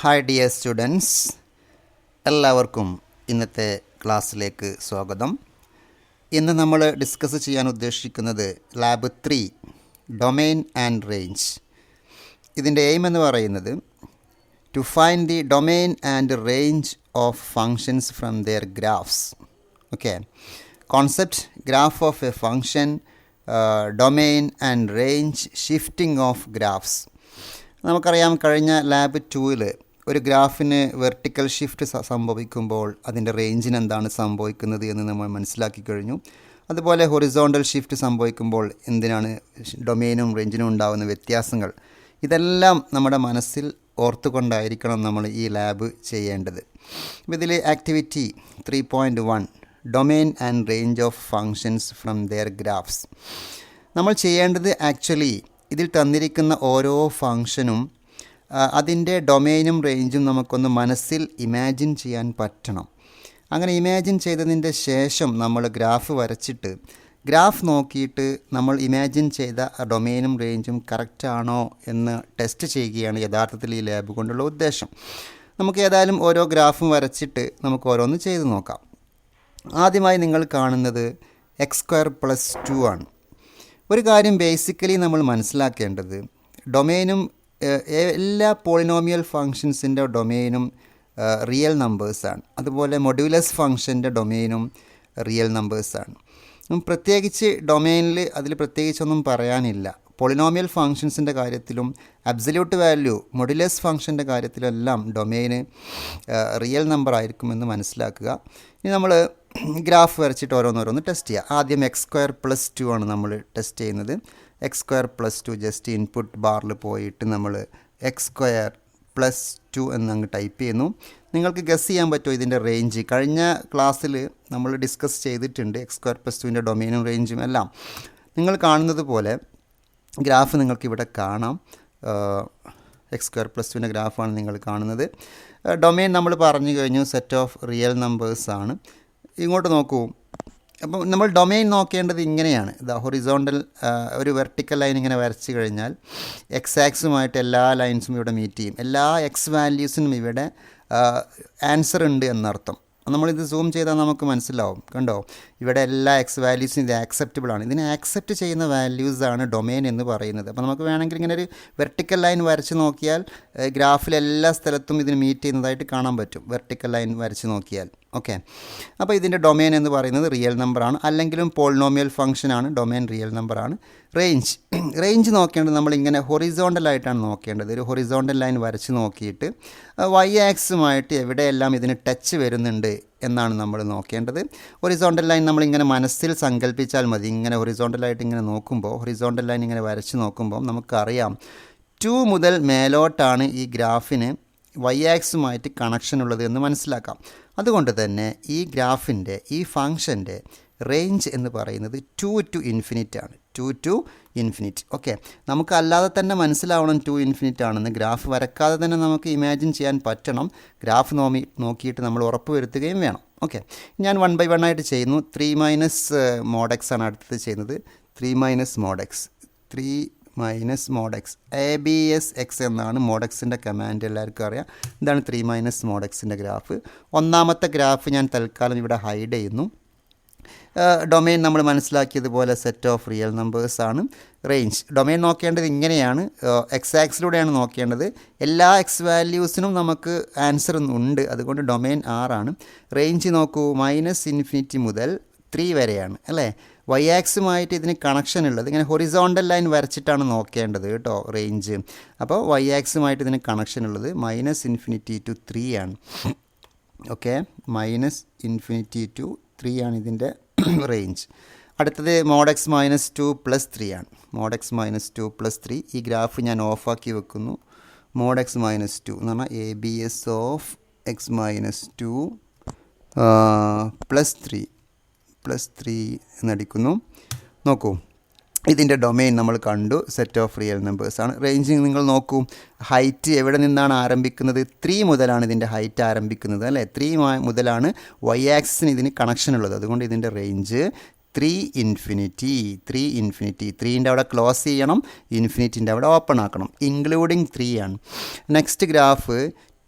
Hi dear students, എല്ലാവർക്കും ഇന്നത്തെ ക്ലാസ്സിലേക്ക് സ്വാഗതം. ഇന്ന് നമ്മൾ ഡിസ്കസ് ചെയ്യാൻ ഉദ്ദേശിക്കുന്നത് ലാബ് 3 ഡൊമെയിൻ ആൻഡ് റേഞ്ച്. ഇതിൻ്റെ എയിം എന്ന് പറയുന്നത് to find the domain and range of functions from their graphs. Okay, concept graph of a function, domain and range, shifting of graphs. നമുക്കറിയാം, കഴിഞ്ഞ ലാബ് 2-ൽ ഒരു ഗ്രാഫിന് വെർട്ടിക്കൽ ഷിഫ്റ്റ് സംഭവിക്കുമ്പോൾ അതിൻ്റെ റേഞ്ചിന് എന്താണ് സംഭവിക്കുന്നത് എന്ന് നമ്മൾ മനസ്സിലാക്കി കഴിഞ്ഞു. അതുപോലെ ഹൊറിസോണ്ടൽ ഷിഫ്റ്റ് സംഭവിക്കുമ്പോൾ എന്തിനാണ് ഡൊമെയിനും റേഞ്ചിനും ഉണ്ടാകുന്ന വ്യത്യാസങ്ങൾ, ഇതെല്ലാം നമ്മുടെ മനസ്സിൽ ഓർത്തുകൊണ്ടായിരിക്കണം നമ്മൾ ഈ ലാബ് ചെയ്യേണ്ടത്. ഇതിൽ activity 3.1 domain and range of functions from their graphs. നമ്മൾ ചെയ്യേണ്ടത് ആക്ച്വലി ഇതിൽ തന്നിരിക്കുന്ന ഓരോ ഫങ്ഷനും അതിൻ്റെ ഡൊമെയിനും റേഞ്ചും നമുക്കൊന്ന് മനസ്സിൽ ഇമാജിൻ ചെയ്യാൻ പറ്റണം. അങ്ങനെ ഇമാജിൻ ചെയ്തതിൻ്റെ ശേഷം നമ്മൾ ഗ്രാഫ് വരച്ചിട്ട് ഗ്രാഫ് നോക്കിയിട്ട് നമ്മൾ ഇമാജിൻ ചെയ്ത ഡൊമെയിനും റേഞ്ചും കറക്റ്റാണോ എന്ന് ടെസ്റ്റ് ചെയ്യുകയാണ് യഥാർത്ഥത്തിൽ ഈ ലാബ് കൊണ്ടുള്ള ഉദ്ദേശം. നമുക്ക് ഏതായാലും ഓരോ ഗ്രാഫും വരച്ചിട്ട് നമുക്ക് ഓരോന്ന് ചെയ്ത് നോക്കാം. ആദ്യമായി നിങ്ങൾ കാണുന്നത് x²+2 ആണ്. ഒരു കാര്യം ബേസിക്കലി നമ്മൾ മനസ്സിലാക്കേണ്ടത്, ഡൊമെയിനും എല്ലാ പോളിനോമിയൽ ഫങ്ഷൻസിൻ്റെ ഡൊമെയിനും റിയൽ നമ്പേഴ്സാണ്. അതുപോലെ മൊഡ്യൂലസ് ഫങ്ഷൻ്റെ ഡൊമെയിനും റിയൽ നമ്പേഴ്സാണ്. പ്രത്യേകിച്ച് ഡൊമെയിനിൽ അതിൽ പ്രത്യേകിച്ചൊന്നും പറയാനില്ല. പോളിനോമിയൽ ഫങ്ഷൻസിൻ്റെ കാര്യത്തിലും അബ്സല്യൂട്ട് വാല്യൂ മൊഡ്യൂലസ് ഫങ്ഷൻ്റെ കാര്യത്തിലെല്ലാം ഡൊമെയിന് റിയൽ നമ്പർ ആയിരിക്കുമെന്ന് മനസ്സിലാക്കുക. ഇനി നമ്മൾ ഗ്രാഫ് വരച്ചിട്ട് ഓരോന്നോരോന്ന് ടെസ്റ്റ് ചെയ്യുക. ആദ്യം x²+2 ആണ് നമ്മൾ ടെസ്റ്റ് ചെയ്യുന്നത്. x²+2 ജസ്റ്റ് ഇൻപുട്ട് ബാറിൽ പോയിട്ട് നമ്മൾ x²+2 എന്നങ്ങ് ടൈപ്പ് ചെയ്യുന്നു. നിങ്ങൾക്ക് ഗസ് ചെയ്യാൻ പറ്റുമോ ഇതിൻ്റെ റേഞ്ച്? കഴിഞ്ഞ ക്ലാസ്സിൽ നമ്മൾ ഡിസ്കസ് ചെയ്തിട്ടുണ്ട് x²+2ൻ്റെ ഡൊമെയിനും റേഞ്ചും എല്ലാം. നിങ്ങൾ കാണുന്നത് പോലെ ഗ്രാഫ് നിങ്ങൾക്കിവിടെ കാണാം. x²+2ൻ്റെ ഗ്രാഫാണ് നിങ്ങൾ കാണുന്നത്. ഡൊമെയിൻ നമ്മൾ പറഞ്ഞു കഴിഞ്ഞു, സെറ്റ് ഓഫ് റിയൽ നമ്പേഴ്സാണ്. ഇങ്ങോട്ട് നോക്കൂ. അപ്പം നമ്മൾ ഡൊമെയിൻ നോക്കേണ്ടത് ഇങ്ങനെയാണ്. ഹൊറിസോണ്ടൽ ഒരു വെർട്ടിക്കൽ ലൈൻ ഇങ്ങനെ വരച്ച് കഴിഞ്ഞാൽ എക്സ് ആക്സുമായിട്ട് എല്ലാ ലൈൻസും ഇവിടെ മീറ്റ് ചെയ്യും. എല്ലാ എക്സ് വാല്യൂസിനും ഇവിടെ ആൻസർ ഉണ്ട് എന്നർത്ഥം. നമ്മളിത് സൂം ചെയ്താൽ നമുക്ക് മനസ്സിലാവും. കണ്ടോ, ഇവിടെ എല്ലാ എക്സ് വാല്യൂസും ഇത് ആക്സെപ്റ്റബിൾ ആണ്. ഇതിനെ ആക്സെപ്റ്റ് ചെയ്യുന്ന വാല്യൂസാണ് ഡൊമെയിൻ എന്ന് പറയുന്നത്. അപ്പോൾ നമുക്ക് വേണമെങ്കിൽ ഇങ്ങനെ ഒരു വെർട്ടിക്കൽ ലൈൻ വരച്ച് നോക്കിയാൽ ഗ്രാഫിൽ എല്ലാ സ്ഥലത്തും ഇതിന് മീറ്റ് ചെയ്യുന്നതായിട്ട് കാണാൻ പറ്റും, വെർട്ടിക്കൽ ലൈൻ വരച്ച് നോക്കിയാൽ. ഓക്കെ, അപ്പോൾ ഇതിൻ്റെ ഡൊമെയിൻ എന്ന് പറയുന്നത് റിയൽ നമ്പറാണ്, അല്ലെങ്കിലും പോളിനോമിയൽ ഫംഗ്ഷനാണ്. ഡൊമെയിൻ റിയൽ നമ്പറാണ്. റേഞ്ച് നോക്കേണ്ടത് നമ്മളിങ്ങനെ ഹൊറിസോണ്ടലായിട്ടാണ് നോക്കേണ്ടത്. ഒരു ഹൊറിസോണ്ടൽ ലൈൻ വരച്ച് നോക്കിയിട്ട് വൈ ആക്സുമായിട്ട് എവിടെയെല്ലാം ഇതിന് ടച്ച് വരുന്നുണ്ട് എന്നാണ് നമ്മൾ നോക്കേണ്ടത്. ഹൊറിസോണ്ടൽ ലൈൻ നമ്മളിങ്ങനെ മനസ്സിൽ സങ്കല്പിച്ചാൽ മതി. ഇങ്ങനെ ഹൊറിസോണ്ടലായിട്ട് ഇങ്ങനെ നോക്കുമ്പോൾ, ഹൊറിസോണ്ടൽ ലൈൻ ഇങ്ങനെ വരച്ച് നോക്കുമ്പോൾ നമുക്കറിയാം 2 മുതൽ മേലോട്ടാണ് ഈ ഗ്രാഫിന് വൈ ആക്സുമായിട്ട് കണക്ഷൻ ഉള്ളത് എന്ന് മനസ്സിലാക്കാം. അതുകൊണ്ട് തന്നെ ഈ ഗ്രാഫിൻ്റെ, ഈ ഫങ്ഷൻ്റെ റേഞ്ച് എന്ന് പറയുന്നത് 2 to ഇൻഫിനിറ്റ് ആണ്. 2 to ഇൻഫിനിറ്റ്. ഓക്കെ, നമുക്ക് അല്ലാതെ തന്നെ മനസ്സിലാവണം 2 ഇൻഫിനിറ്റ് ആണെന്ന്. ഗ്രാഫ് വരക്കാതെ തന്നെ നമുക്ക് ഇമാജിൻ ചെയ്യാൻ പറ്റണം. ഗ്രാഫ് നോക്കിയിട്ട് നമ്മൾ ഉറപ്പ് വരുത്തുകയും വേണം. ഓക്കെ, ഞാൻ 1 by 1 ആയിട്ട് ചെയ്യുന്നു. 3 - mod x ആണ് അടുത്തത് ചെയ്യുന്നത്. 3 - mod x, 3 - mod x, abs(x) എന്നാണ് mod xൻ്റെ കമാൻഡ്, എല്ലാവർക്കും അറിയാം. ഇതാണ് 3 - mod xൻ്റെ ഗ്രാഫ്. ഒന്നാമത്തെ ഗ്രാഫ് ഞാൻ തൽക്കാലം ഇവിടെ ഹൈഡ് ചെയ്യുന്നു. ഡൊമെയിൻ നമ്മൾ മനസ്സിലാക്കിയതുപോലെ സെറ്റ് ഓഫ് റിയൽ നമ്പേഴ്സാണ്. റേഞ്ച് ഡൊമെയിൻ നോക്കേണ്ടത് ഇങ്ങനെയാണ്, എക്സ് ആക്സിലൂടെയാണ് നോക്കേണ്ടത്. എല്ലാ എക്സ് വാല്യൂസിനും നമുക്ക് ആൻസർ ഉണ്ട്, അതുകൊണ്ട് ഡൊമെയിൻ ആണ്. റേഞ്ച് നോക്കൂ, -∞ മുതൽ 3 വരെയാണ് അല്ലേ. വൈ ആക്സുമായിട്ട് ഇതിന് കണക്ഷൻ ഉള്ളത് ഇങ്ങനെ ഹൊറിസോണ്ടൽ ലൈൻ വരച്ചിട്ടാണ് നോക്കേണ്ടത് കേട്ടോ റേഞ്ച്. അപ്പോൾ വൈ ആക്സുമായിട്ട് ഇതിന് കണക്ഷൻ ഉള്ളത് -∞ to 3 ആണ്. ഓക്കെ, -∞ to 3 ആണ് ഇതിൻ്റെ റേഞ്ച്. അടുത്തത് mod x - 2 + 3 ആണ്. mod x - 2 + 3. ഈ ഗ്രാഫ് ഞാൻ ഓഫാക്കി വെക്കുന്നു. mod x - 2 എന്ന് പറഞ്ഞാൽ abs ഓഫ് x - 2 + 3 എന്നടിക്കുന്നു. നോക്കൂ, ഇതിൻ്റെ ഡൊമെയിൻ നമ്മൾ കണ്ടു, സെറ്റ് ഓഫ് റിയൽ നമ്പേഴ്സാണ്. റേഞ്ചിങ് നിങ്ങൾ നോക്കൂ, ഹൈറ്റ് എവിടെ നിന്നാണ് ആരംഭിക്കുന്നത്? 3 മുതലാണ് ഇതിൻ്റെ ഹൈറ്റ് ആരംഭിക്കുന്നത് അല്ലേ. 3 മുതലാണ് വൈ ആക്സിന് ഇതിന് കണക്ഷൻ ഉള്ളത്. അതുകൊണ്ട് ഇതിൻ്റെ റേഞ്ച് 3 ഇൻഫിനിറ്റി. 3ൻ്റെ അവിടെ ക്ലോസ് ചെയ്യണം, ഇൻഫിനിറ്റിൻ്റെ അവിടെ ഓപ്പൺ ആക്കണം. ഇൻക്ലൂഡിങ് 3 ആണ്. Next graph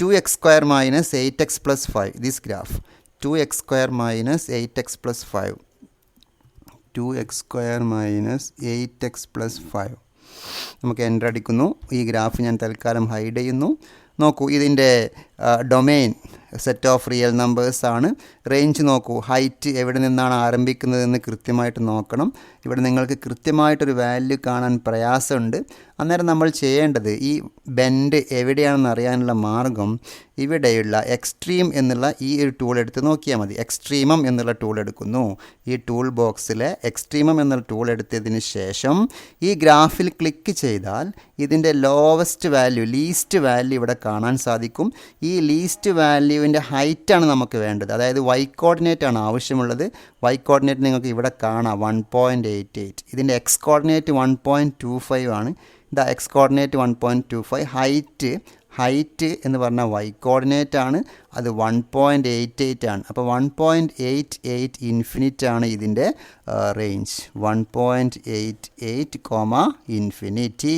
2x square minus 8x plus 5, this graph 2x square minus 8x plus 5, 2x square minus 8x plus 5. നമുക്ക് എൻ്റർ അടിക്കുന്നു. ഈ ഗ്രാഫ് ഞാൻ തൽക്കാലം ഹൈഡ് ചെയ്യുന്നു. നോക്കൂ, ഇതിൻ്റെ domain set of real numbers ആണ്. റേഞ്ച് നോക്കൂ, ഹൈറ്റ് എവിടെ നിന്നാണ് ആരംഭിക്കുന്നതെന്ന് കൃത്യമായിട്ട് നോക്കണം. ഇവിടെ നിങ്ങൾക്ക് കൃത്യമായിട്ടൊരു വാല്യൂ കാണാൻ പ്രയാസമുണ്ട്. അന്നേരം നമ്മൾ ചെയ്യേണ്ടത് ഈ ബെൻഡ് എവിടെയാണെന്ന് അറിയാനുള്ള മാർഗം ഇവിടെയുള്ള എക്സ്ട്രീം എന്നുള്ള ഈ ഒരു ടൂൾ എടുത്ത് നോക്കിയാൽ മതി. എക്സ്ട്രീമം എന്നുള്ള ടൂൾ എടുക്കുന്നു. ഈ ടൂൾ ബോക്സിലെ എക്സ്ട്രീമം എന്നുള്ള ടൂൾ എടുത്തതിന് ശേഷം ഈ ഗ്രാഫിൽ ക്ലിക്ക് ചെയ്താൽ ഇതിൻ്റെ ലോവസ്റ്റ് വാല്യൂ, ലീസ്റ്റ് വാല്യൂ ഇവിടെ കാണാൻ സാധിക്കും. ഈ ലീസ്റ്റ് വാല്യൂവിൻ്റെ ഹൈറ്റാണ് നമുക്ക് വേണ്ടത്. അതായത് വൈ കോർഡിനേറ്റ് ആണ് ആവശ്യമുള്ളത്. വൈ കോർഡിനേറ്റ് നിങ്ങൾക്ക് ഇവിടെ കാണാം 1.88. ഇതിൻ്റെ എക്സ് കോർഡിനേറ്റ് 1.25 ആണ്. ഇതാ എക്സ് കോർഡിനേറ്റ് 1.25. ഹൈറ്റ് എന്ന് പറഞ്ഞാൽ വൈ കോർഡിനേറ്റ് ആണ്, അത് 1.88 ആണ്. അപ്പോൾ 1.88 ഇൻഫിനിറ്റ് ആണ് ഇതിൻ്റെ റേഞ്ച്. 1.88, ഇൻഫിനിറ്റി.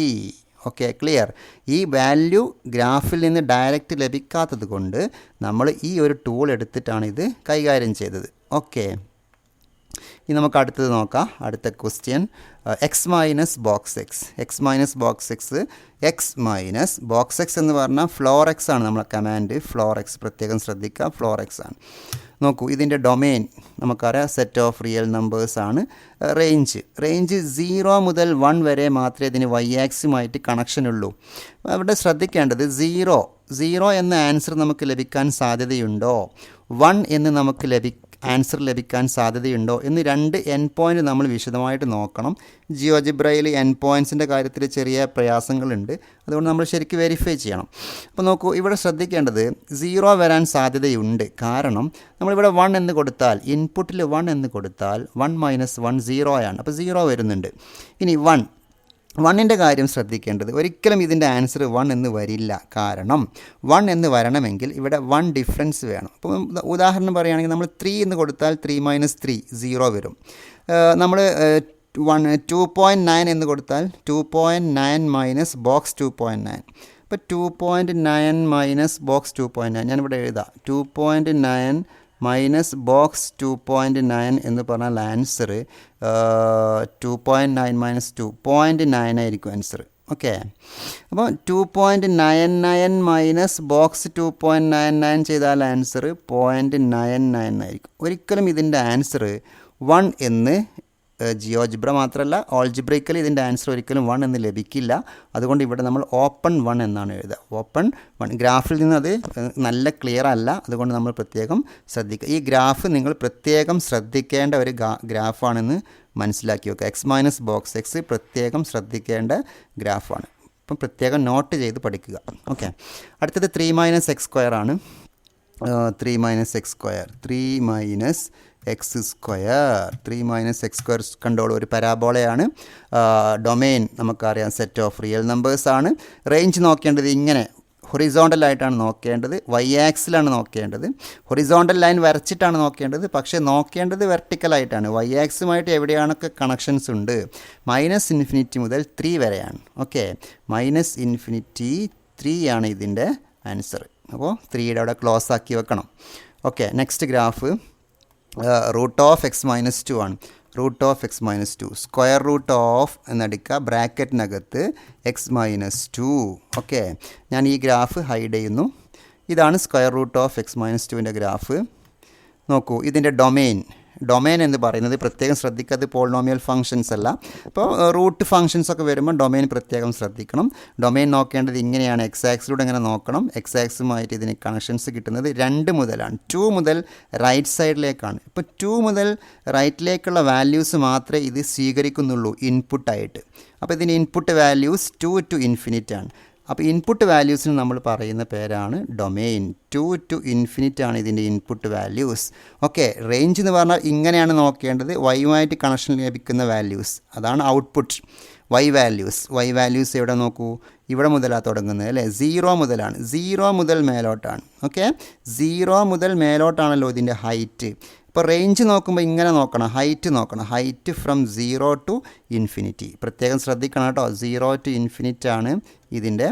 Okay, clear. ഈ വാല്യൂ ഗ്രാഫിൽ നിന്ന് ഡയറക്റ്റ് ലഭിക്കാത്തത് കൊണ്ട് നമ്മൾ ഈ ഒരു ടൂൾ എടുത്തിട്ടാണ് ഇത് കൈകാര്യം ചെയ്തത്. ഓക്കെ, ഇനി നമുക്ക് അടുത്തത് നോക്കാം. അടുത്ത question X minus box X. X minus box X, X minus box X എന്ന് പറഞ്ഞാൽ ഫ്ലോർ എക്സ് ആണ് നമ്മളെ കമാൻഡ്. ഫ്ലോർ എക്സ് പ്രത്യേകം ശ്രദ്ധിക്കുക, ഫ്ലോർ എക്സ് ആണ്. നോക്കൂ, ഇതിൻ്റെ ഡൊമെയിൻ നമുക്കറിയാം സെറ്റ് ഓഫ് റിയൽ നമ്പേഴ്സ് ആണ്. റേഞ്ച് 0 മുതൽ 1 വരെ മാത്രമേ ഇതിന് വൈ ആക്സുമായിട്ട് കണക്ഷൻ ഉള്ളൂ. അവിടെ ശ്രദ്ധിക്കേണ്ടത് 0 എന്ന ആൻസർ നമുക്ക് ലഭിക്കാൻ സാധ്യതയുണ്ടോ, 1 എന്ന് നമുക്ക് ആൻസർ ലഭിക്കാൻ സാധ്യതയുണ്ടോ എന്ന് രണ്ട് എൻ പോയിൻ്റ് നമ്മൾ വിശദമായിട്ട് നോക്കണം. ജിയോജിബ്രയിൽ എൻ പോയിൻറ്റ്സിൻ്റെ കാര്യത്തിൽ ചെറിയ പ്രയാസങ്ങളുണ്ട്. അതുകൊണ്ട് നമ്മൾ ശരിക്കും വെരിഫൈ ചെയ്യണം. അപ്പോൾ നോക്കൂ, ഇവിടെ ശ്രദ്ധിക്കേണ്ടത് 0 വരാൻ സാധ്യതയുണ്ട്. കാരണം നമ്മളിവിടെ 1 എന്ന് കൊടുത്താൽ, ഇൻപുട്ടിൽ 1 എന്ന് കൊടുത്താൽ 1 മൈനസ് 1 0 ആണ്. അപ്പോൾ 0 വരുന്നുണ്ട്. ഇനി 1ൻ്റെ കാര്യം ശ്രദ്ധിക്കേണ്ടത്, ഒരിക്കലും ഇതിൻ്റെ ആൻസർ 1 എന്ന് വരില്ല. കാരണം 1 എന്ന് വരണമെങ്കിൽ ഇവിടെ 1 ഡിഫറൻസ് വേണം. അപ്പോൾ ഉദാഹരണം പറയുകയാണെങ്കിൽ നമ്മൾ 3 എന്ന് കൊടുത്താൽ 3 മൈനസ് 3 0 വരും. നമ്മൾ 2.9 എന്ന് കൊടുത്താൽ 2.9 മൈനസ് ബോക്സ് 2.9. അപ്പോൾ 2.9 മൈനസ് ബോക്സ് 2.9 ഞാനിവിടെ എഴുതാം. 2.9 മൈനസ് ബോക്സ് 2.9 എന്ന് പറഞ്ഞാൽ ആൻസർ 2.9 മൈനസ് 2.9 ആയിരിക്കും ആൻസർ. ഓക്കെ, അപ്പോൾ 2.99 മൈനസ് ബോക്സ് 2.99 ചെയ്താൽ ആൻസർ 0.99 ആയിരിക്കും. ഒരിക്കലും ഇതിൻ്റെ ആൻസർ 1 എന്ന് ജിയോജിബ്ര മാത്രമല്ല ഓൾജിബ്രയ്ക്കലി ഇതിൻ്റെ ആൻസർ ഒരിക്കലും 1 എന്ന് ലഭിക്കില്ല. അതുകൊണ്ട് ഇവിടെ നമ്മൾ ഓപ്പൺ 1 എന്നാണ് എഴുതുക. ഓപ്പൺ 1. ഗ്രാഫിൽ നിന്ന് അത് നല്ല ക്ലിയർ അല്ല, അതുകൊണ്ട് നമ്മൾ പ്രത്യേകം ശ്രദ്ധിക്കുക. ഈ ഗ്രാഫ് നിങ്ങൾ പ്രത്യേകം ശ്രദ്ധിക്കേണ്ട ഒരു ഗ്രാഫാണെന്ന് മനസ്സിലാക്കി വെക്കുക. എക്സ് മൈനസ് ബോക്സ് എക്സ് പ്രത്യേകം ശ്രദ്ധിക്കേണ്ട ഗ്രാഫാണ്. അപ്പം പ്രത്യേകം നോട്ട് ചെയ്ത് പഠിക്കുക. ഓക്കെ, അടുത്തത് 3 മൈനസ് എക്സ് സ്ക്വയർ ആണ്. 3 minus x square, 3 minus x square. 3 minus x square കണ്ടോളൂ, ഒരു പരാബോളയാണ്. ഡൊമെയിൻ നമുക്കറിയാം സെറ്റ് ഓഫ് റിയൽ നമ്പേഴ്സ് ആണ്. റേഞ്ച് നോക്കേണ്ടത് ഇങ്ങനെ ഹൊറിസോണ്ടലായിട്ടാണ് നോക്കേണ്ടത്, വൈ ആക്സിലാണ് നോക്കേണ്ടത്. ഹൊറിസോണ്ടൽ ലൈൻ വരച്ചിട്ടാണ് നോക്കേണ്ടത്, പക്ഷേ നോക്കേണ്ടത് വെർട്ടിക്കലായിട്ടാണ്. വൈ ആക്സുമായിട്ട് എവിടെയാണൊക്കെ കണക്ഷൻസ് ഉണ്ട്. -∞ മുതൽ 3 വരെയാണ്. ഓക്കെ, -∞3 ആണ് ഇതിൻ്റെ ആൻസർ. അപ്പോൾ 3യുടെ അവിടെ ക്ലോസ് ആക്കി വെക്കണം. Okay, next graph root of x minus 2 ആണ്. Root of x minus 2 square root of എന്നെടുക്കുക, ബ്രാക്കറ്റിനകത്ത് എക്സ് മൈനസ് 2. ഓക്കെ, ഞാൻ ഈ ഗ്രാഫ് ഹൈഡ് ചെയ്യുന്നു. ഇതാണ് square root of x minus 2ൻ്റെ ഗ്രാഫ്. നോക്കൂ, ഇതിൻ്റെ ഡൊമെയിൻ എന്ന് പറയുന്നത് പ്രത്യേകം ശ്രദ്ധിക്കുക, അത് പോളിനോമിയൽ ഫംഗ്ഷൻസ് അല്ല. അപ്പോൾ റൂട്ട് ഫംഗ്ഷൻസൊക്കെ വരുമ്പോൾ ഡൊമെയിൻ പ്രത്യേകം ശ്രദ്ധിക്കണം. ഡൊമെയിൻ നോക്കേണ്ടത് ഇങ്ങനെയാണ്, എക്സ് ആക്സിലൂടെ ഇങ്ങനെ നോക്കണം. എക്സ് ആക്സുമായിട്ട് ഇതിന് കണക്ഷൻസ് കിട്ടുന്നത് 2 മുതലാണ്. 2 മുതൽ റൈറ്റ് സൈഡിലേക്കാണ്. ഇപ്പോൾ 2 മുതൽ റൈറ്റിലേക്കുള്ള വാല്യൂസ് മാത്രമേ ഇത് സ്വീകരിക്കുന്നുള്ളൂ ഇൻപുട്ടായിട്ട്. അപ്പോൾ ഇതിന് ഇൻപുട്ട് വാല്യൂസ് 2 to ഇൻഫിനിറ്റ് ആണ്. അപ്പോൾ ഇൻപുട്ട് വാല്യൂസിന് നമ്മൾ പറയുന്ന പേരാണ് ഡൊമെയിൻ. 2 to ഇൻഫിനിറ്റ് ആണ് ഇതിൻ്റെ ഇൻപുട്ട് വാല്യൂസ്. ഓക്കെ, റേഞ്ച് എന്ന് പറഞ്ഞാൽ ഇങ്ങനെയാണ് നോക്കേണ്ടത്. വൈയുമായിട്ട് കണക്ഷൻ ലഭിക്കുന്ന വാല്യൂസ്, അതാണ് ഔട്ട്പുട്ട്. വൈ വാല്യൂസ് എവിടെ നോക്കൂ, ഇവിടെ മുതലാണ് തുടങ്ങുന്നത് അല്ലേ, 0 മുതലാണ്. 0 മുതൽ മേലോട്ടാണ്. ഓക്കെ, 0 മുതൽ മേലോട്ടാണല്ലോ ഇതിൻ്റെ ഹൈറ്റ്. ഇപ്പോൾ റേഞ്ച് നോക്കുമ്പോൾ ഇങ്ങനെ നോക്കണം, ഹൈറ്റ് നോക്കണം. ഹൈറ്റ് ഫ്രം 0 to ഇൻഫിനിറ്റി പ്രത്യേകം ശ്രദ്ധിക്കണം കേട്ടോ. 0 to ഇൻഫിനിറ്റ് ആണ് ഇതിൻ്റെ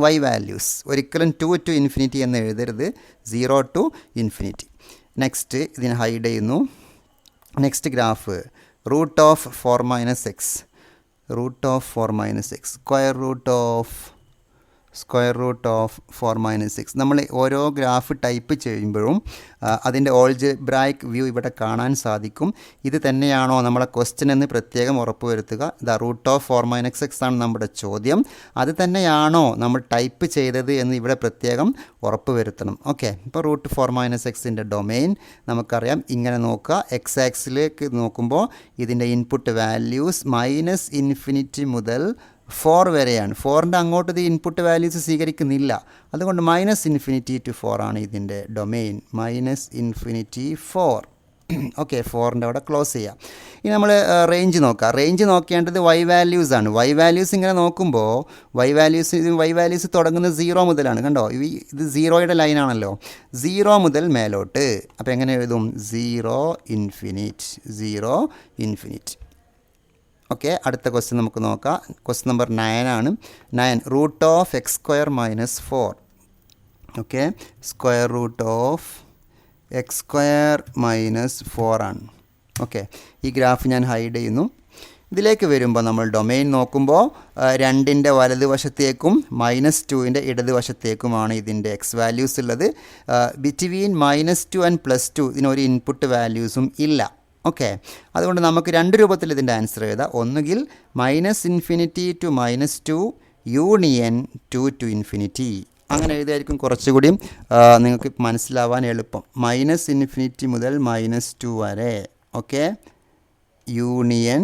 വൈ വാല്യൂസ്. ഒരിക്കലും 2 to ഇൻഫിനിറ്റി എന്ന് എഴുതരുത്, 0 to ഇൻഫിനിറ്റി. നെക്സ്റ്റ് ഇതിനെ ഹൈഡ് ചെയ്യുന്നു. Next graph root of 4 minus x, root of 4 minus x, square root of 4 minus x. നമ്മൾ ഓരോ ഗ്രാഫ് ടൈപ്പ് ചെയ്യുമ്പോഴും അതിൻ്റെ ഓൾജിബ്രായിക് വ്യൂ ഇവിടെ കാണാൻ സാധിക്കും. ഇത് തന്നെയാണോ നമ്മളെ ക്വസ്റ്റ്യൻ എന്ന് പ്രത്യേകം ഉറപ്പുവരുത്തുക. The root of 4 minus x ആണ് നമ്മുടെ ചോദ്യം. അത് തന്നെയാണോ നമ്മൾ ടൈപ്പ് ചെയ്തത് എന്ന് ഇവിടെ പ്രത്യേകം ഉറപ്പുവരുത്തണം. ഓക്കെ, ഇപ്പോൾ റൂട്ട് 4 മൈനസ് എക്സിൻ്റെ ഡൊമെയിൻ നമുക്കറിയാം. ഇങ്ങനെ നോക്കുക, എക്സ് ആക്സിലേക്ക് നോക്കുമ്പോൾ ഇതിൻ്റെ ഇൻപുട്ട് വാല്യൂസ് മൈനസ് ഇൻഫിനിറ്റി മുതൽ 4 വരെയാണ്. 4ൻ്റെ അങ്ങോട്ട് ഇത് ഇൻപുട്ട് വാല്യൂസ് സ്വീകരിക്കുന്നില്ല. അതുകൊണ്ട് മൈനസ് ഇൻഫിനിറ്റി ടു 4 ആണ് ഇതിൻ്റെ ഡൊമെയിൻ. Minus infinity 4. ഓക്കെ, 4ൻ്റെ അവിടെ ക്ലോസ് ചെയ്യാം. ഇനി നമ്മൾ റേഞ്ച് നോക്കാം. റേഞ്ച് നോക്കേണ്ടത് വൈ വാല്യൂസ് ആണ്. വൈ വാല്യൂസ് ഇങ്ങനെ നോക്കുമ്പോൾ വൈ വാല്യൂസ് തുടങ്ങുന്നത് 0 മുതലാണ്. കണ്ടോ, ഇത് 0യുടെ ലൈനാണല്ലോ. 0 മുതൽ മേലോട്ട്. അപ്പോൾ എങ്ങനെ എഴുതും? 0 ഇൻഫിനിറ്റ്. ഓക്കെ, അടുത്ത ക്വസ്റ്റ്യൻ നമുക്ക് നോക്കാം. ക്വസ്റ്റ്യൻ നമ്പർ 9 ആണ്. 9 root of x square minus 4. Okay, square root of x square minus 4 ആണ്. ഓക്കെ, ഈ ഗ്രാഫ് ഞാൻ ഹൈഡ് ചെയ്യുന്നു. ഇതിലേക്ക് വരുമ്പോൾ നമ്മൾ ഡൊമെയിൻ നോക്കുമ്പോൾ 2ൻ്റെ വലതുവശത്തേക്കും -2ൻ്റെ ഇടതുവശത്തേക്കുമാണ് ഇതിൻ്റെ എക്സ് വാല്യൂസ് ഉള്ളത്. ബിറ്റ്വീൻ -2 ആൻഡ് +2 ഇതിനൊരു ഇൻപുട്ട് വാല്യൂസും ഇല്ല. ഓക്കെ, അതുകൊണ്ട് നമുക്ക് 2 രൂപത്തിൽ ഇതിൻ്റെ ആൻസർ എഴുതാം. ഒന്നുകിൽ -infinity to -2 union 2 to infinity. അങ്ങനെ എഴുതിയായിരിക്കും കുറച്ചുകൂടി നിങ്ങൾക്ക് മനസ്സിലാവാൻ എളുപ്പം. -ഇൻഫിനിറ്റി മുതൽ -2 വരെ. Okay, union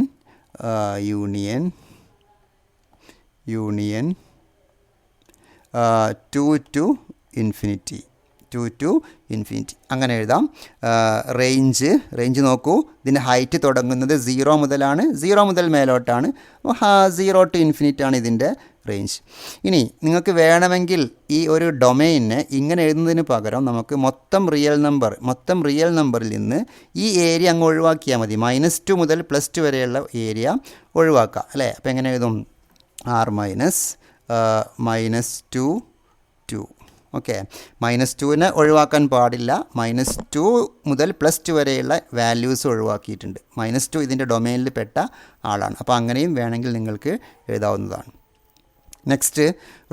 2 to infinity. അങ്ങനെ എഴുതാം. റേഞ്ച് നോക്കൂ. ഇതിൻ്റെ ഹൈറ്റ് തുടങ്ങുന്നത് 0 മുതലാണ്. 0 മുതൽ മേലോട്ടാണ്. 0 to ഇൻഫിനിറ്റി ആണ് ഇതിൻ്റെ റേഞ്ച്. ഇനി നിങ്ങൾക്ക് വേണമെങ്കിൽ ഈ ഒരു ഡൊമെയിനെ ഇങ്ങനെ എഴുതുന്നതിന് പകരം നമുക്ക് മൊത്തം റിയൽ നമ്പറിൽ നിന്ന് ഈ ഏരിയ അങ്ങ് ഒഴിവാക്കിയാൽ മതി. -2 മുതൽ +2 വരെയുള്ള ഏരിയ ഒഴിവാക്കുക അല്ലേ. അപ്പോൾ എങ്ങനെ എഴുതും? r -2 2. ഓക്കെ, -2നെ ഒഴിവാക്കാൻ പാടില്ല. -2 മുതൽ +2 വരെയുള്ള വാല്യൂസ് ഒഴിവാക്കിയിട്ടുണ്ട്. -2 ഇതിൻ്റെ ഡൊമെയിനിൽ പെട്ട ആളാണ്. അപ്പോൾ അങ്ങനെയും വേണമെങ്കിൽ നിങ്ങൾക്ക് എഴുതാവുന്നതാണ്. നെക്സ്റ്റ്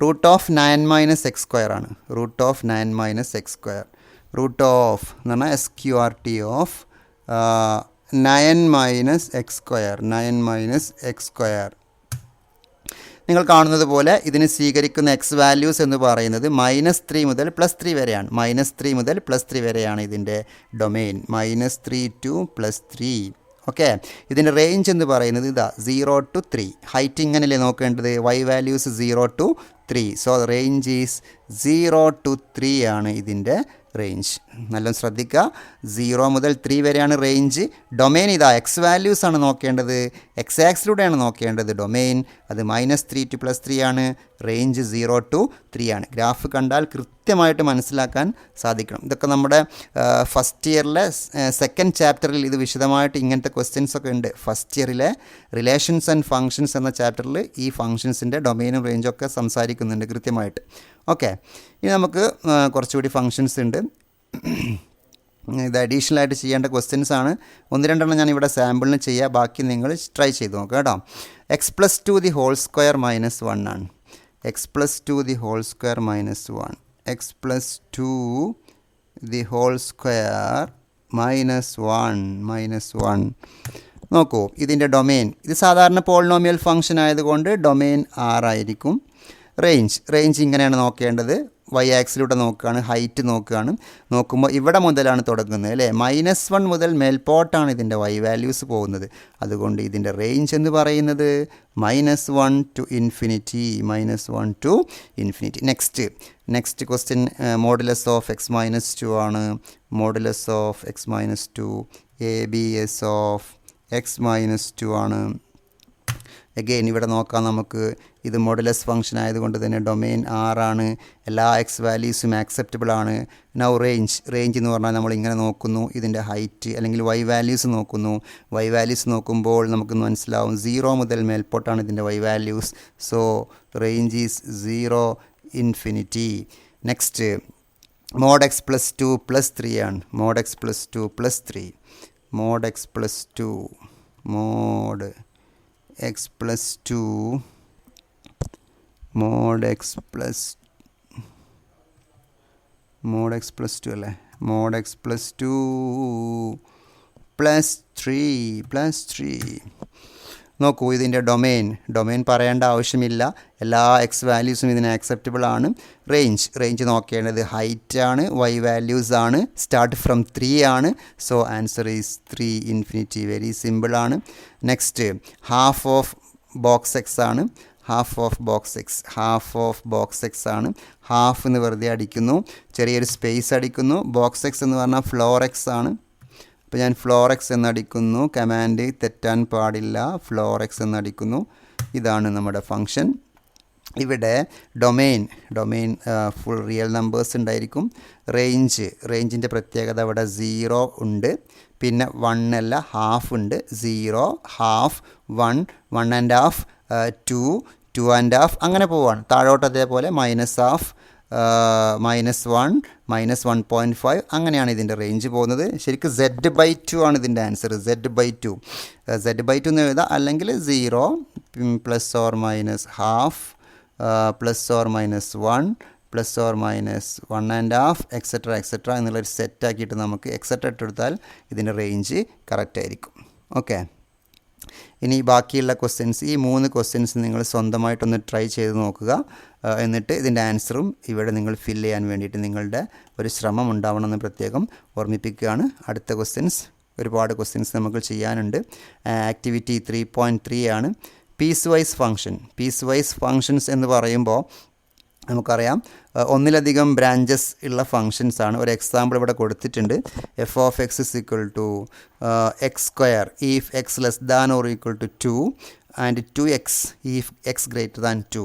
റൂട്ട് ഓഫ് 9 - x² ആണ്. Root of 9 - x². Root of എന്ന് പറഞ്ഞാൽ SQRT ഓഫ് 9 - x². നിങ്ങൾ കാണുന്നത് പോലെ ഇതിന് സ്വീകരിക്കുന്ന എക്സ് വാല്യൂസ് എന്ന് പറയുന്നത് -3 മുതൽ +3 വരെയാണ്. -3 മുതൽ +3 വരെയാണ് ഇതിൻ്റെ ഡൊമെയിൻ. -3 to +3. ഓക്കെ, ഇതിൻ്റെ റേഞ്ച് എന്ന് പറയുന്നത് ഇതാ 0 to 3. ഹൈറ്റ് ഇങ്ങനെയല്ലേ നോക്കേണ്ടത്? Y values 0 to 3. So range is 0 to 3 ആണ് ഇതിൻ്റെ റേഞ്ച്. നല്ലോണം ശ്രദ്ധിക്കുക. 0 മുതൽ 3 വരെയാണ് റേഞ്ച്. ഡൊമെയിൻ ഇതാ എക്സ് വാല്യൂസ് ആണ് നോക്കേണ്ടത്. എക്സ് ആക്സിലൂടെയാണ് നോക്കേണ്ടത് ഡൊമെയിൻ. അത് -3 to +3 ആണ്. റേഞ്ച് 0 to 3 ആണ്. ഗ്രാഫ് കണ്ടാൽ കൃത്യമായിട്ട് മനസ്സിലാക്കാൻ സാധിക്കണം. ഇതൊക്കെ നമ്മുടെ ഫസ്റ്റ് ഇയറിലെ സെക്കൻഡ് ചാപ്റ്ററിൽ ഇത് വിശദമായിട്ട് ഇങ്ങനത്തെ ക്വസ്റ്റ്യൻസ് ഒക്കെ ഉണ്ട്. ഫസ്റ്റ് ഇയറിലെ റിലേഷൻസ് ആൻഡ് ഫങ്ഷൻസ് എന്ന ചാപ്റ്ററിൽ ഈ ഫങ്ഷൻസിൻ്റെ ഡൊമെയിനും റേഞ്ചൊക്കെ സംസാരിക്കുന്നുണ്ട് കൃത്യമായിട്ട്. ഓക്കെ, ഇനി നമുക്ക് കുറച്ചുകൂടി ഫങ്ഷൻസ് ഉണ്ട്. ഇത് അഡീഷണൽ ആയിട്ട് ചെയ്യേണ്ട ക്വസ്റ്റ്യൻസ് ആണ്. 1-2 ഞാൻ ഇവിടെ സാമ്പിളിന് ചെയ്യുക. ബാക്കി നിങ്ങൾ ട്രൈ ചെയ്ത് നോക്കുക കേട്ടോ. x+2 the whole square -1 ആണ്. x+2 the whole square -1. x+2 the whole square -1. നോക്കൂ, ഇതിൻ്റെ ഡൊമെയിൻ ഇത് സാധാരണ പോളിനോമിയൽ ഫംഗ്ഷൻ ആയതുകൊണ്ട് ഡൊമെയിൻ r ആയിരിക്കും. റേഞ്ച് ഇങ്ങനെയാണ് നോക്കേണ്ടത്. വൈ ആക്സിലൂടെ നോക്കുകയാണ്, ഹൈറ്റ് നോക്കുമ്പോൾ ഇവിടെ മുതലാണ് തുടങ്ങുന്നത് അല്ലേ. -1 മുതൽ മേൽപോട്ടാണ് ഇതിൻ്റെ വൈ വാല്യൂസ് പോകുന്നത്. അതുകൊണ്ട് ഇതിൻ്റെ റേഞ്ച് എന്ന് പറയുന്നത് -1 to infinity. Next question modulus of x -2 ആണ്. Modulus of x -2 ABS of x -2 ആണ്. അഗെയിൻ ഇവിടെ നോക്കാം നമുക്ക്. ഇത് മോഡുലസ് ഫംഗ്ഷൻ ആയതുകൊണ്ട് തന്നെ ഡൊമെയിൻ r ആണ്. എല്ലാ എക്സ് വാല്യൂസും ആക്സെപ്റ്റബിൾ ആണ്. നൗ റേഞ്ച് എന്ന് പറഞ്ഞാൽ നമ്മൾ ഇങ്ങനെ നോക്കുന്നു. ഇതിൻ്റെ ഹൈറ്റ് അല്ലെങ്കിൽ വൈ വാല്യൂസ് നോക്കുന്നു. വൈ വാല്യൂസ് നോക്കുമ്പോൾ നമുക്ക് മനസ്സിലാവും 0 മുതൽ മേൽപോട്ടാണ് ഇതിൻ്റെ y values. So range is 0 infinity. Next mod x plus 2 plus 3 ആണ്. Mod x plus 2 plus 3, mod x plus 2, mod x plus 2, mod x plus, mod x plus 2 അല്ലേ, mode x plus 2 plus 3. നോക്കൂ, ഇതിൻ്റെ domain പറയേണ്ട ആവശ്യമില്ല. എല്ലാ x വാല്യൂസും ഇതിന് acceptable ആണ്. Range നോക്കേണ്ടത് ഹൈറ്റ് ആണ്, വൈ വാല്യൂസ് ആണ്, സ്റ്റാർട്ട് ഫ്രം 3 ആണ്. So answer is 3 infinity. Very simple ആണ്. Next half of box x ആണ്. ഹാഫ് ഓഫ് ബോക്സ് എക്സ് ആണ്. ഹാഫ് എന്ന് വെറുതെ അടിക്കുന്നു, ചെറിയൊരു സ്പേസ് അടിക്കുന്നു. ബോക്സ് എക്സ് എന്ന് പറഞ്ഞാൽ ഫ്ലോർ എക്സ് ആണ്. അപ്പോൾ ഞാൻ ഫ്ലോർ എക്സ് എന്നടിക്കുന്നു. കമാൻഡ് തെറ്റാൻ പാടില്ല. ഫ്ലോർ എക്സ് എന്നടിക്കുന്നു. ഇതാണ് നമ്മുടെ ഫങ്ഷൻ. ഇവിടെ ഡൊമെയിൻ ഫുൾ റിയൽ നമ്പേഴ്സ് ഉണ്ടായിരിക്കും. റേഞ്ചിൻ്റെ പ്രത്യേകത ഇവിടെ 0 ഉണ്ട്. പിന്നെ 1 അല്ല, ഹാഫ് ഉണ്ട്. 0, ഹാഫ്, 1, 1.5, 2, 2.5 അങ്ങനെ പോവാണ്. താഴോട്ട് അതേപോലെ -1, -1.5 അങ്ങനെയാണ് ഇതിൻ്റെ റേഞ്ച് പോകുന്നത്. ശരിക്കും Z/2 ആണ് ഇതിൻ്റെ ആൻസർ. Z/2 എന്ന് എഴുതാം. അല്ലെങ്കിൽ 0 plus or minus half, plus or minus 1, plus or minus 1.5 etcetera എന്നുള്ളൊരു സെറ്റാക്കിയിട്ട് നമുക്ക് എക്സെട്ര ഇട്ടെടുത്താൽ ഇതിൻ്റെ റേഞ്ച് കറക്റ്റ് ആയിരിക്കും. ഓക്കെ, ഇനി ബാക്കിയുള്ള ക്വസ്റ്റ്യൻസ്, ഈ 3 ക്വസ്റ്റ്യൻസ് നിങ്ങൾ സ്വന്തമായിട്ടൊന്ന് ട്രൈ ചെയ്ത് നോക്കുക. എന്നിട്ട് ഇതിൻ്റെ ആൻസറും ഇവിടെ നിങ്ങൾ ഫില്ല് ചെയ്യാൻ വേണ്ടിയിട്ട് നിങ്ങളുടെ ഒരു ശ്രമം ഉണ്ടാവണമെന്ന് പ്രത്യേകം ഓർമ്മിപ്പിക്കുകയാണ്. അടുത്ത ക്വസ്റ്റ്യൻസ്, ഒരുപാട് ക്വസ്റ്റ്യൻസ് നമുക്ക് ചെയ്യാനുണ്ട്. ആക്ടിവിറ്റി 3.3 ആണ്. പീസ് വൈസ് ഫങ്ഷൻസ് എന്ന് പറയുമ്പോൾ നമുക്കറിയാം ഒന്നിലധികം ബ്രാഞ്ചസ് ഉള്ള ഫങ്ഷൻസ് ആണ്. ഒരു എക്സാമ്പിൾ ഇവിടെ കൊടുത്തിട്ടുണ്ട്. F of x is equal to x square if x less than or equal to 2 and 2x if x greater than 2.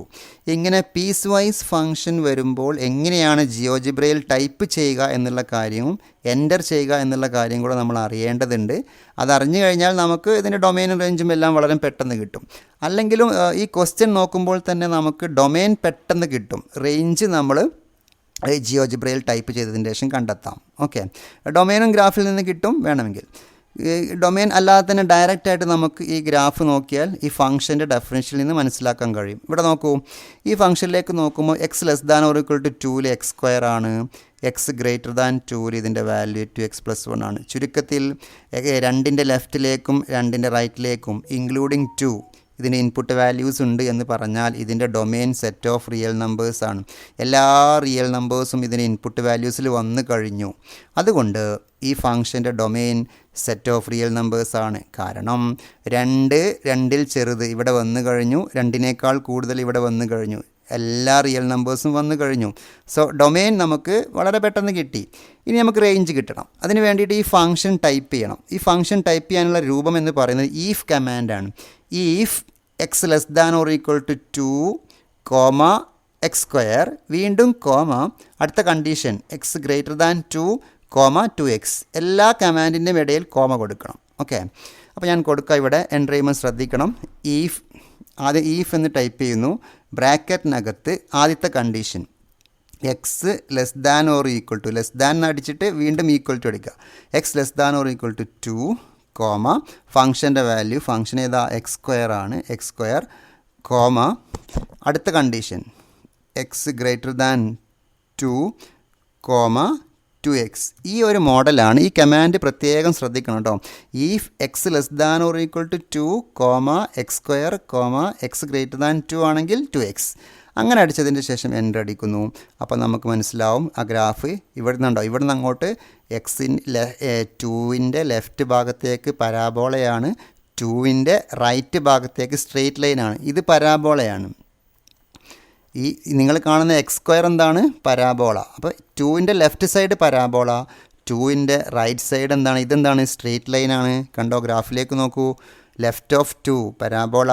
ഇങ്ങനെ പീസ് വൈസ് ഫങ്ഷൻ വരുമ്പോൾ എങ്ങനെയാണ് ജിയോജിബ്രയിൽ ടൈപ്പ് ചെയ്യുക എന്നുള്ള കാര്യവും എൻ്റർ ചെയ്യുക എന്നുള്ള കാര്യം കൂടെ നമ്മൾ അറിയേണ്ടതുണ്ട്. അതറിഞ്ഞു കഴിഞ്ഞാൽ നമുക്ക് ഇതിൻ്റെ ഡൊമെയിനും റേഞ്ചും എല്ലാം വളരെ പെട്ടെന്ന് കിട്ടും. അല്ലെങ്കിലും ഈ ക്വസ്റ്റ്യൻ നോക്കുമ്പോൾ തന്നെ നമുക്ക് ഡൊമെയിൻ പെട്ടെന്ന് കിട്ടും. റേഞ്ച് നമ്മൾ ജിയോജിബ്രയിൽ ടൈപ്പ് ചെയ്തതിന് ശേഷം കണ്ടെത്താം. ഓക്കെ, ഡൊമെയിനും ഗ്രാഫിൽ നിന്ന് കിട്ടും വേണമെങ്കിൽ. ഡൊമെയിൻ അല്ലാതെ തന്നെ ഡയറക്റ്റായിട്ട് നമുക്ക് ഈ ഗ്രാഫ് നോക്കിയാൽ ഈ ഫംഗ്ഷൻ്റെ ഡെഫിനിഷനിൽ നിന്ന് മനസ്സിലാക്കാൻ കഴിയും. ഇവിടെ നോക്കൂ, ഈ ഫംഗ്ഷനിലേക്ക് നോക്കുമ്പോൾ x less than or equal to 2 x square ആണ്. എക്സ് ഗ്രേറ്റർ ദാൻ 2 ഇതിൻ്റെ വാല്യൂ 2x + 1 ആണ്. ചുരുക്കത്തിൽ 2ൻ്റെ ലെഫ്റ്റിലേക്കും 2ൻ്റെ റൈറ്റിലേക്കും ഇൻക്ലൂഡിങ് 2 ഇതിന് ഇൻപുട്ട് വാല്യൂസ് ഉണ്ട് എന്ന് പറഞ്ഞാൽ ഇതിൻ്റെ domain set of real numbers ആണ്. എല്ലാ റിയൽ നമ്പേഴ്സും ഇതിന് ഇൻപുട്ട് വാല്യൂസിൽ വന്നു കഴിഞ്ഞു. അതുകൊണ്ട് ഈ ഫംഗ്ഷൻ്റെ domain set of real numbers ആണ്. കാരണം 2ൽ ചെറുത് ഇവിടെ വന്നു കഴിഞ്ഞു, 2നേക്കാൾ കൂടുതൽ ഇവിടെ വന്നു കഴിഞ്ഞു, എല്ലാ റിയൽ നമ്പേഴ്സും വന്നു കഴിഞ്ഞു. സോ ഡൊമെയിൻ നമുക്ക് വളരെ പെട്ടെന്ന് കിട്ടി. ഇനി നമുക്ക് റേഞ്ച് കിട്ടണം. അതിന് വേണ്ടിയിട്ട് ഈ ഫംഗ്ഷൻ ടൈപ്പ് ചെയ്യണം. ഈ ഫംഗ്ഷൻ ടൈപ്പ് ചെയ്യാനുള്ള രൂപം എന്ന് പറയുന്നത് ഈഫ് കമാൻഡാണ്. If x less than or equal to 2, x square, വീണ്ടും അടുത്ത condition x greater than 2, 2x. എല്ലാ കമാൻഡിൻ്റെയും ഇടയിൽ കോമ കൊടുക്കണം. ഓക്കെ, അപ്പോൾ ഞാൻ കൊടുക്കുക. ഇവിടെ എൻ്റർ ചെയ്യുമ്പോൾ ശ്രദ്ധിക്കണം. ആദ്യം ഈഫ് എന്ന് ടൈപ്പ് ചെയ്യുന്നു. ബ്രാക്കറ്റിനകത്ത് ആദ്യത്തെ condition x less than or equal to, less than അടിച്ചിട്ട് വീണ്ടും ഈക്വൽ ടു അടിക്കുക. X less than or equal to 2, ഫംഗ്ഷൻ്റെ വാല്യൂ, ഫംഗ്ഷൻ ഏതാ എക്സ് സ്ക്വയർ ആണ്, എക്സ് സ്ക്വയർ, അടുത്ത condition x greater than 2, 2x. ഈ ഒരു മോഡലാണ്. ഈ കമാൻഡ് പ്രത്യേകം ശ്രദ്ധിക്കണം കേട്ടോ. If x less than or equal to 2, x square, x greater than 2 ആണെങ്കിൽ 2x. അങ്ങനെ അടിച്ചതിന് ശേഷം എൻ്റർ അടിക്കുന്നു. അപ്പോൾ നമുക്ക് മനസ്സിലാവും ആ ഗ്രാഫ് ഇവിടുന്നുണ്ടോ, ഇവിടുന്ന് അങ്ങോട്ട് 2ൻ്റെ ലെഫ്റ്റ് ഭാഗത്തേക്ക് പരാബോളയാണ്, 2ൻ്റെ റൈറ്റ് ഭാഗത്തേക്ക് സ്ട്രെയിറ്റ് ലൈനാണ്. ഇത് പരാബോളയാണ്. ഈ നിങ്ങൾ കാണുന്ന എക്സ് സ്ക്വയർ എന്താണ്? പരാബോള. അപ്പോൾ 2ൻ്റെ ലെഫ്റ്റ് സൈഡ് പരാബോള, 2ൻ്റെ റൈറ്റ് സൈഡ് എന്താണ്? ഇതെന്താണ്? സ്ട്രെയിറ്റ് ലൈനാണ്. കണ്ടോ, ഗ്രാഫിലേക്ക് നോക്കൂ. Left of 2 parabola,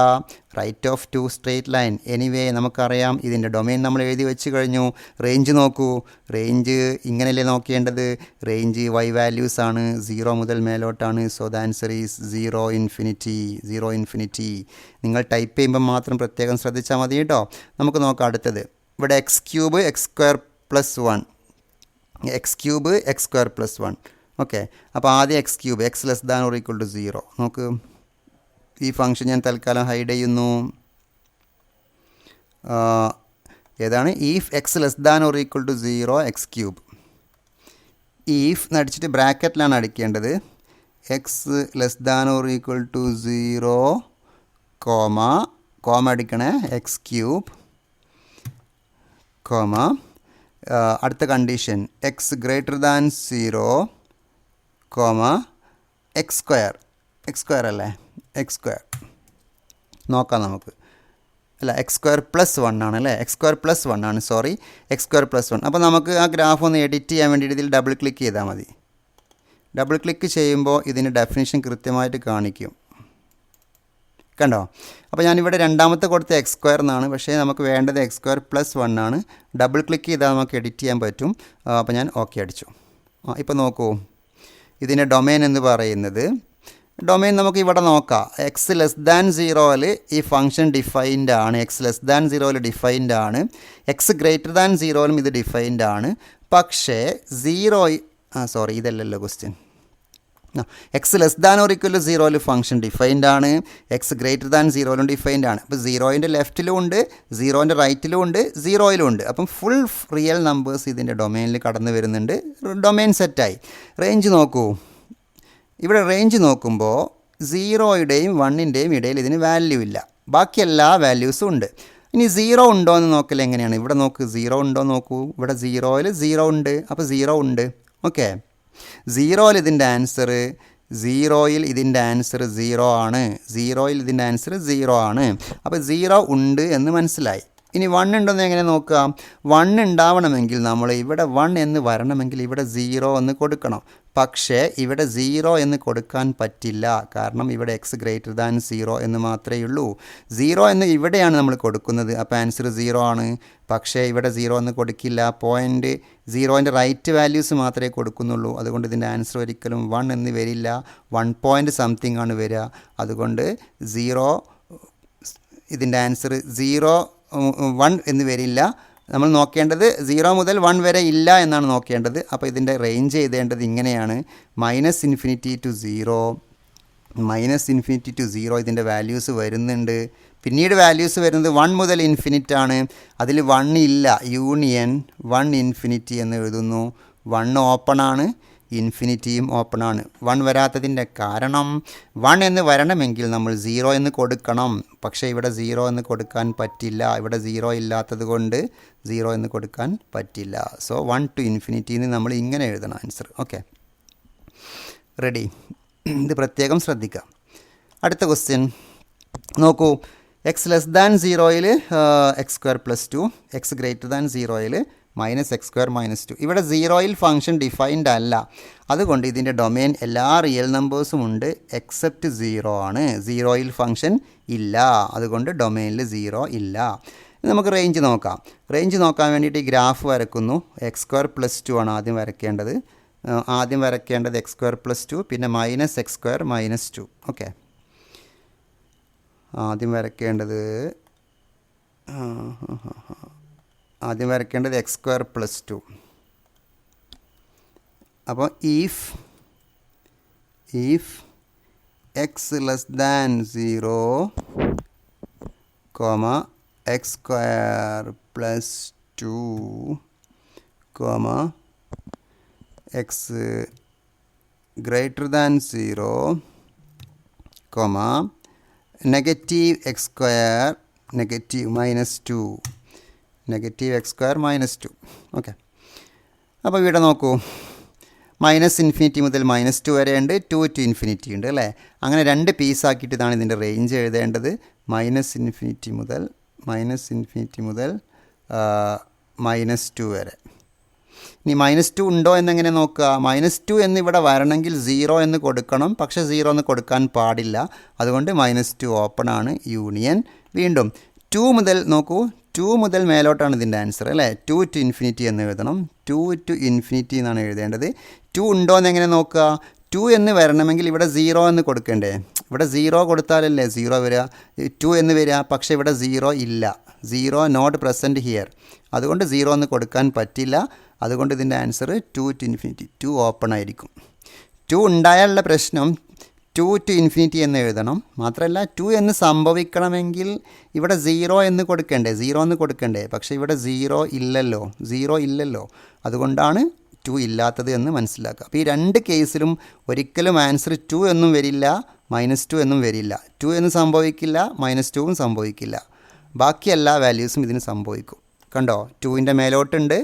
right of 2 straight line. Anyway നമുക്കറിയാം ഇതിൻ്റെ ഡൊമെയിൻ നമ്മൾ എഴുതി വെച്ച് കഴിഞ്ഞു. റേഞ്ച് നോക്കൂ, റേഞ്ച് ഇങ്ങനെയല്ലേ നോക്കേണ്ടത്? റേഞ്ച് വൈ വാല്യൂസ് ആണ്, 0 മുതൽ മേലോട്ടാണ്. So the answer is 0 infinity. നിങ്ങൾ ടൈപ്പ് ചെയ്യുമ്പോൾ മാത്രം പ്രത്യേകം ശ്രദ്ധിച്ചാൽ മതി കേട്ടോ. നമുക്ക് നോക്കാം അടുത്തത്. ഇവിടെ x cube x square plus 1 x cube x square plus 1 okay. അപ്പോൾ ആദ്യം x cube x less than or equal to 0 നോക്ക്. ഈ ഫംഗ്ഷൻ ഞാൻ തൽക്കാലം ഹൈഡ് ചെയ്യുന്നു. ഏതാണ്? If x less than or equal to 0 x cube. If എന്നടിച്ചിട്ട് ബ്രാക്കറ്റിലാണ് അടിക്കേണ്ടത്. X less than or equal to 0 comma അടിക്കണേ എക്സ് ക്യൂബ് കോമ അടുത്ത condition x greater than 0 comma X square അല്ലേ, എക്സ് സ്ക്വയർ നോക്കാം നമുക്ക്. അല്ല എക്സ് സ്ക്വയർ പ്ലസ് 1 ആണ് അല്ലേ, എക്സ് സ്ക്വയർ പ്ലസ് 1 ആണ്, സോറി എക്സ് സ്ക്വയർ പ്ലസ് 1. അപ്പോൾ നമുക്ക് ആ ഗ്രാഫ് ഒന്ന് എഡിറ്റ് ചെയ്യാൻ വേണ്ടിയിട്ട് ഇതിൽ ഡബിൾ ക്ലിക്ക് ചെയ്താൽ മതി. ഡബിൾ ക്ലിക്ക് ചെയ്യുമ്പോൾ ഇതിൻ്റെ ഡെഫിനിഷൻ കൃത്യമായിട്ട് കാണിക്കും, കണ്ടോ? അപ്പോൾ ഞാനിവിടെ രണ്ടാമത്തെ കൊടുത്ത എക്സ് സ്ക്വയർ എന്നാണ്, പക്ഷേ നമുക്ക് വേണ്ടത് എക്സ് സ്ക്വയർ പ്ലസ് 1 ആണ്. ഡബിൾ ക്ലിക്ക് ചെയ്താൽ നമുക്ക് എഡിറ്റ് ചെയ്യാൻ പറ്റും. അപ്പോൾ ഞാൻ ഓക്കെ അടിച്ചു. ഇപ്പോൾ നോക്കൂ, ഇതിൻ്റെ ഡൊമെയിൻ എന്ന് പറയുന്നത്, ഡൊമെയിൻ നമുക്ക് ഇവിടെ നോക്കാം. എക്സ് ലെസ് ദാൻ 0ൽ ഈ ഫംഗ്ഷൻ ഡിഫൈൻഡ് ആണ്, എക്സ് ലെസ് ദാൻ 0ൽ ഡിഫൈൻഡ് ആണ്, എക്സ് ഗ്രേറ്റർ ദാൻ 0ലും ഇത് ഡിഫൈൻഡ് ആണ്. പക്ഷേ 0 സോറി ഇതല്ലല്ലോ question. X less than or equal to 0ൽ ഫംഗ്ഷൻ ഡിഫൈൻഡ് ആണ്, എക്സ് ഗ്രേറ്റർ ദാൻ 0ലും ഡിഫൈൻഡ് ആണ്. അപ്പോൾ 0ൻ്റെ ലെഫ്റ്റിലും ഉണ്ട്, 0ൻ്റെ റൈറ്റിലും ഉണ്ട്, 0യിലും ഉണ്ട്. അപ്പം ഫുൾ റിയൽ നമ്പേഴ്സ് ഇതിൻ്റെ ഡൊമെയിനിൽ കടന്നു വരുന്നുണ്ട്. ഡൊമെയിൻ സെറ്റായി. റേഞ്ച് നോക്കൂ, ഇവിടെ റേഞ്ച് നോക്കുമ്പോൾ 0യുടെയും 1ൻ്റെയും ഇടയിൽ ഇതിന് വാല്യൂ ഇല്ല, ബാക്കി എല്ലാ വാല്യൂസും ഉണ്ട്. ഇനി 0 ഉണ്ടോ എന്ന് നോക്കൽ എങ്ങനെയാണ്? ഇവിടെ നോക്ക്, 0 ഉണ്ടോ നോക്കൂ. ഇവിടെ 0ൽ 0 ഉണ്ട്, അപ്പോൾ 0 ഉണ്ട്. ഓക്കെ, 0ൽ ഇതിൻ്റെ ആൻസർ 0യിൽ ഇതിൻ്റെ ആൻസർ 0 ആണ്, 0യിൽ ഇതിൻ്റെ ആൻസർ 0 ആണ്. അപ്പോൾ 0 ഉണ്ട് എന്ന് മനസ്സിലായി. ഇനി 1 ഉണ്ടെന്ന് എങ്ങനെ നോക്കാം? 1 ഉണ്ടാവണമെങ്കിൽ നമ്മൾ ഇവിടെ 1 എന്ന് വരണമെങ്കിൽ ഇവിടെ 0 എന്ന് കൊടുക്കണം. പക്ഷേ ഇവിടെ 0 എന്ന് കൊടുക്കാൻ പറ്റില്ല, കാരണം ഇവിടെ എക്സ് ഗ്രേറ്റർ ദാൻ 0 എന്ന് മാത്രമേ ഉള്ളൂ. 0 എന്ന് ഇവിടെയാണ് നമ്മൾ കൊടുക്കുന്നത്, അപ്പോൾ ആൻസർ 0 ആണ്. പക്ഷേ ഇവിടെ 0 എന്ന് കൊടുക്കില്ല, പോയിൻ്റ് 0ൻ്റെ റൈറ്റ് വാല്യൂസ് മാത്രമേ കൊടുക്കുന്നുള്ളൂ. അതുകൊണ്ട് ഇതിൻ്റെ ആൻസർ ഒരിക്കലും 1 എന്ന് വരില്ല, 1 പോയിൻ്റ് സംതിങ് ആണ് വരിക. അതുകൊണ്ട് 0 ഇതിൻ്റെ ആൻസർ 1 എന്ന് വരില്ല. നമ്മൾ നോക്കേണ്ടത് 0 മുതൽ 1 വരെ ഇല്ല എന്നാണ് നോക്കേണ്ടത്. അപ്പോൾ ഇതിൻ്റെ റേഞ്ച് എഴുതേണ്ടത് ഇങ്ങനെയാണ്: -∞ to 0, -∞ to 0 ഇതിൻ്റെ വാല്യൂസ് വരുന്നുണ്ട്. പിന്നീട് വാല്യൂസ് വരുന്നത് 1 മുതൽ ഇൻഫിനിറ്റ് ആണ്. അതിൽ 1 ഇല്ല, യൂണിയൻ 1 ഇൻഫിനിറ്റി എന്ന് എഴുതുന്നു. 1 ഓപ്പൺ ആണ്, ഇൻഫിനിറ്റിയും ഓപ്പൺ ആണ്. 1 വരാത്തതിൻ്റെ കാരണം 1 എന്ന് വരണമെങ്കിൽ നമ്മൾ 0 എന്ന് കൊടുക്കണം. പക്ഷേ ഇവിടെ 0 എന്ന് കൊടുക്കാൻ പറ്റില്ല, ഇവിടെ 0 ഇല്ലാത്തത് കൊണ്ട് 0 എന്ന് കൊടുക്കാൻ പറ്റില്ല. സോ 1 to ഇൻഫിനിറ്റിന്ന് നമ്മൾ ഇങ്ങനെ എഴുതണം ആൻസർ. Okay, ready? ഇത് പ്രത്യേകം ശ്രദ്ധിക്കാം. അടുത്ത ക്വസ്റ്റ്യൻ നോക്കൂ. എക്സ് ലെസ് ദാൻ 0യിൽ x square plus 2, x greater than 0യിൽ -x² -2. ഇവിടെ 0യിൽ ഫംഗ്ഷൻ ഡിഫൈൻഡ് അല്ല, അതുകൊണ്ട് ഇതിൻ്റെ ഡൊമെയിൻ എല്ലാ റിയൽ നമ്പേഴ്സും ഉണ്ട് എക്സെപ്റ്റ് 0 ആണ്. 0യിൽ ഫംഗ്ഷൻ ഇല്ല, അതുകൊണ്ട് ഡൊമെയിനിൽ 0 ഇല്ല. നമുക്ക് റേഞ്ച് നോക്കാം. റേഞ്ച് നോക്കാൻ വേണ്ടിയിട്ട് ഈ ഗ്രാഫ് വരക്കുന്നു. x² + 2 ആണ് ആദ്യം വരയ്ക്കേണ്ടത്. x² + 2, പിന്നെ -x² -2. ഓക്കെ, ആദ്യം വരയ്ക്കേണ്ടത് x² + 2. അപ്പോൾ if x less than 0, x² + 2, x greater than 0, -x² -2, -x² -2. Okay, അപ്പോൾ ഇവിടെ നോക്കൂ, -∞ മുതൽ -2 വരെ ഉണ്ട്, 2 to ഇൻഫിനിറ്റി ഉണ്ട് അല്ലേ? അങ്ങനെ 2 പീസാക്കിയിട്ട് ഇതാണ് ഇതിൻ്റെ റേഞ്ച് എഴുതേണ്ടത്. -∞ മുതൽ -2 വരെ. ഇനി -2 ഉണ്ടോ എന്നെങ്ങനെ നോക്കുക? -2 എന്നിവിടെ വരണമെങ്കിൽ 0 എന്ന് കൊടുക്കണം, പക്ഷേ 0 എന്ന് കൊടുക്കാൻ പാടില്ല. അതുകൊണ്ട് -2 ഓപ്പൺ ആണ്, യൂണിയൻ. വീണ്ടും 2 മുതൽ നോക്കൂ, 2 മുതൽ മേലോട്ടാണ് ഇതിൻ്റെ ആൻസർ അല്ലേ? 2 to ഇൻഫിനിറ്റി എന്ന് എഴുതണം. 2 to ഇൻഫിനിറ്റി എന്നാണ് എഴുതേണ്ടത്. 2 ഉണ്ടോ എന്നെങ്ങനെ നോക്കുക? 2 എന്ന് വരണമെങ്കിൽ ഇവിടെ 0 എന്ന് കൊടുക്കണ്ടേ? ഇവിടെ 0 കൊടുത്താലല്ലേ 0 വരിക, 2 എന്ന് വരിക. പക്ഷേ ഇവിടെ 0 ഇല്ല, സീറോ നോട്ട് പ്രസൻറ്റ് ഹിയർ. അതുകൊണ്ട് 0 എന്ന് കൊടുക്കാൻ പറ്റില്ല. അതുകൊണ്ട് ഇതിൻ്റെ ആൻസർ 2 to infinity, 2 ഓപ്പൺ ആയിരിക്കും. 2 ഉണ്ടായാലുള്ള പ്രശ്നം 2 to infinity എന്ന് എഴുതണം. മാത്രമല്ല 2 എന്ന് സംഭവിക്കണമെങ്കിൽ ഇവിടെ 0 എന്ന് കൊടുക്കണ്ടേ. പക്ഷേ ഇവിടെ 0 ഇല്ലല്ലോ. അതുകൊണ്ടാണ് 2 ഇല്ലാത്തത് എന്ന് മനസ്സിലാക്കുക. അപ്പോൾ ഈ രണ്ട് കേസിലും ഒരിക്കലും ആൻസർ 2 എന്നും വരില്ല, -2 എന്നും വരില്ല. 2 എന്ന് സംഭവിക്കില്ല, -2 സംഭവിക്കില്ല. ബാക്കി എല്ലാ വാല്യൂസും ഇതിന് സംഭവിക്കും. കണ്ടോ, 2ൻ്റെ മേലോട്ടുണ്ട്,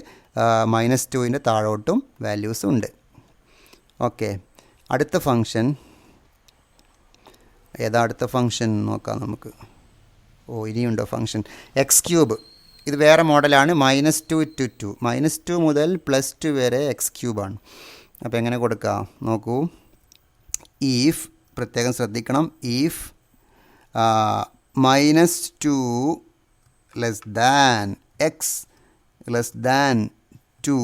-2ൻ്റെ താഴോട്ടും വാല്യൂസും ഉണ്ട്. ഓക്കെ, അടുത്ത ഫങ്ഷൻ അടുത്ത ഫങ്ഷൻ നോക്കാം നമുക്ക്. ഇനിയുണ്ടോ ഫങ്ഷൻ x³ ഇത് വേറെ മോഡലാണ്. -2 to 2, -2 മുതൽ +2 വരെ x³ ആണ്. അപ്പോൾ എങ്ങനെ കൊടുക്കാം നോക്കൂ. ഈഫ്, പ്രത്യേകം ശ്രദ്ധിക്കണം, if -2 less than x less than 2,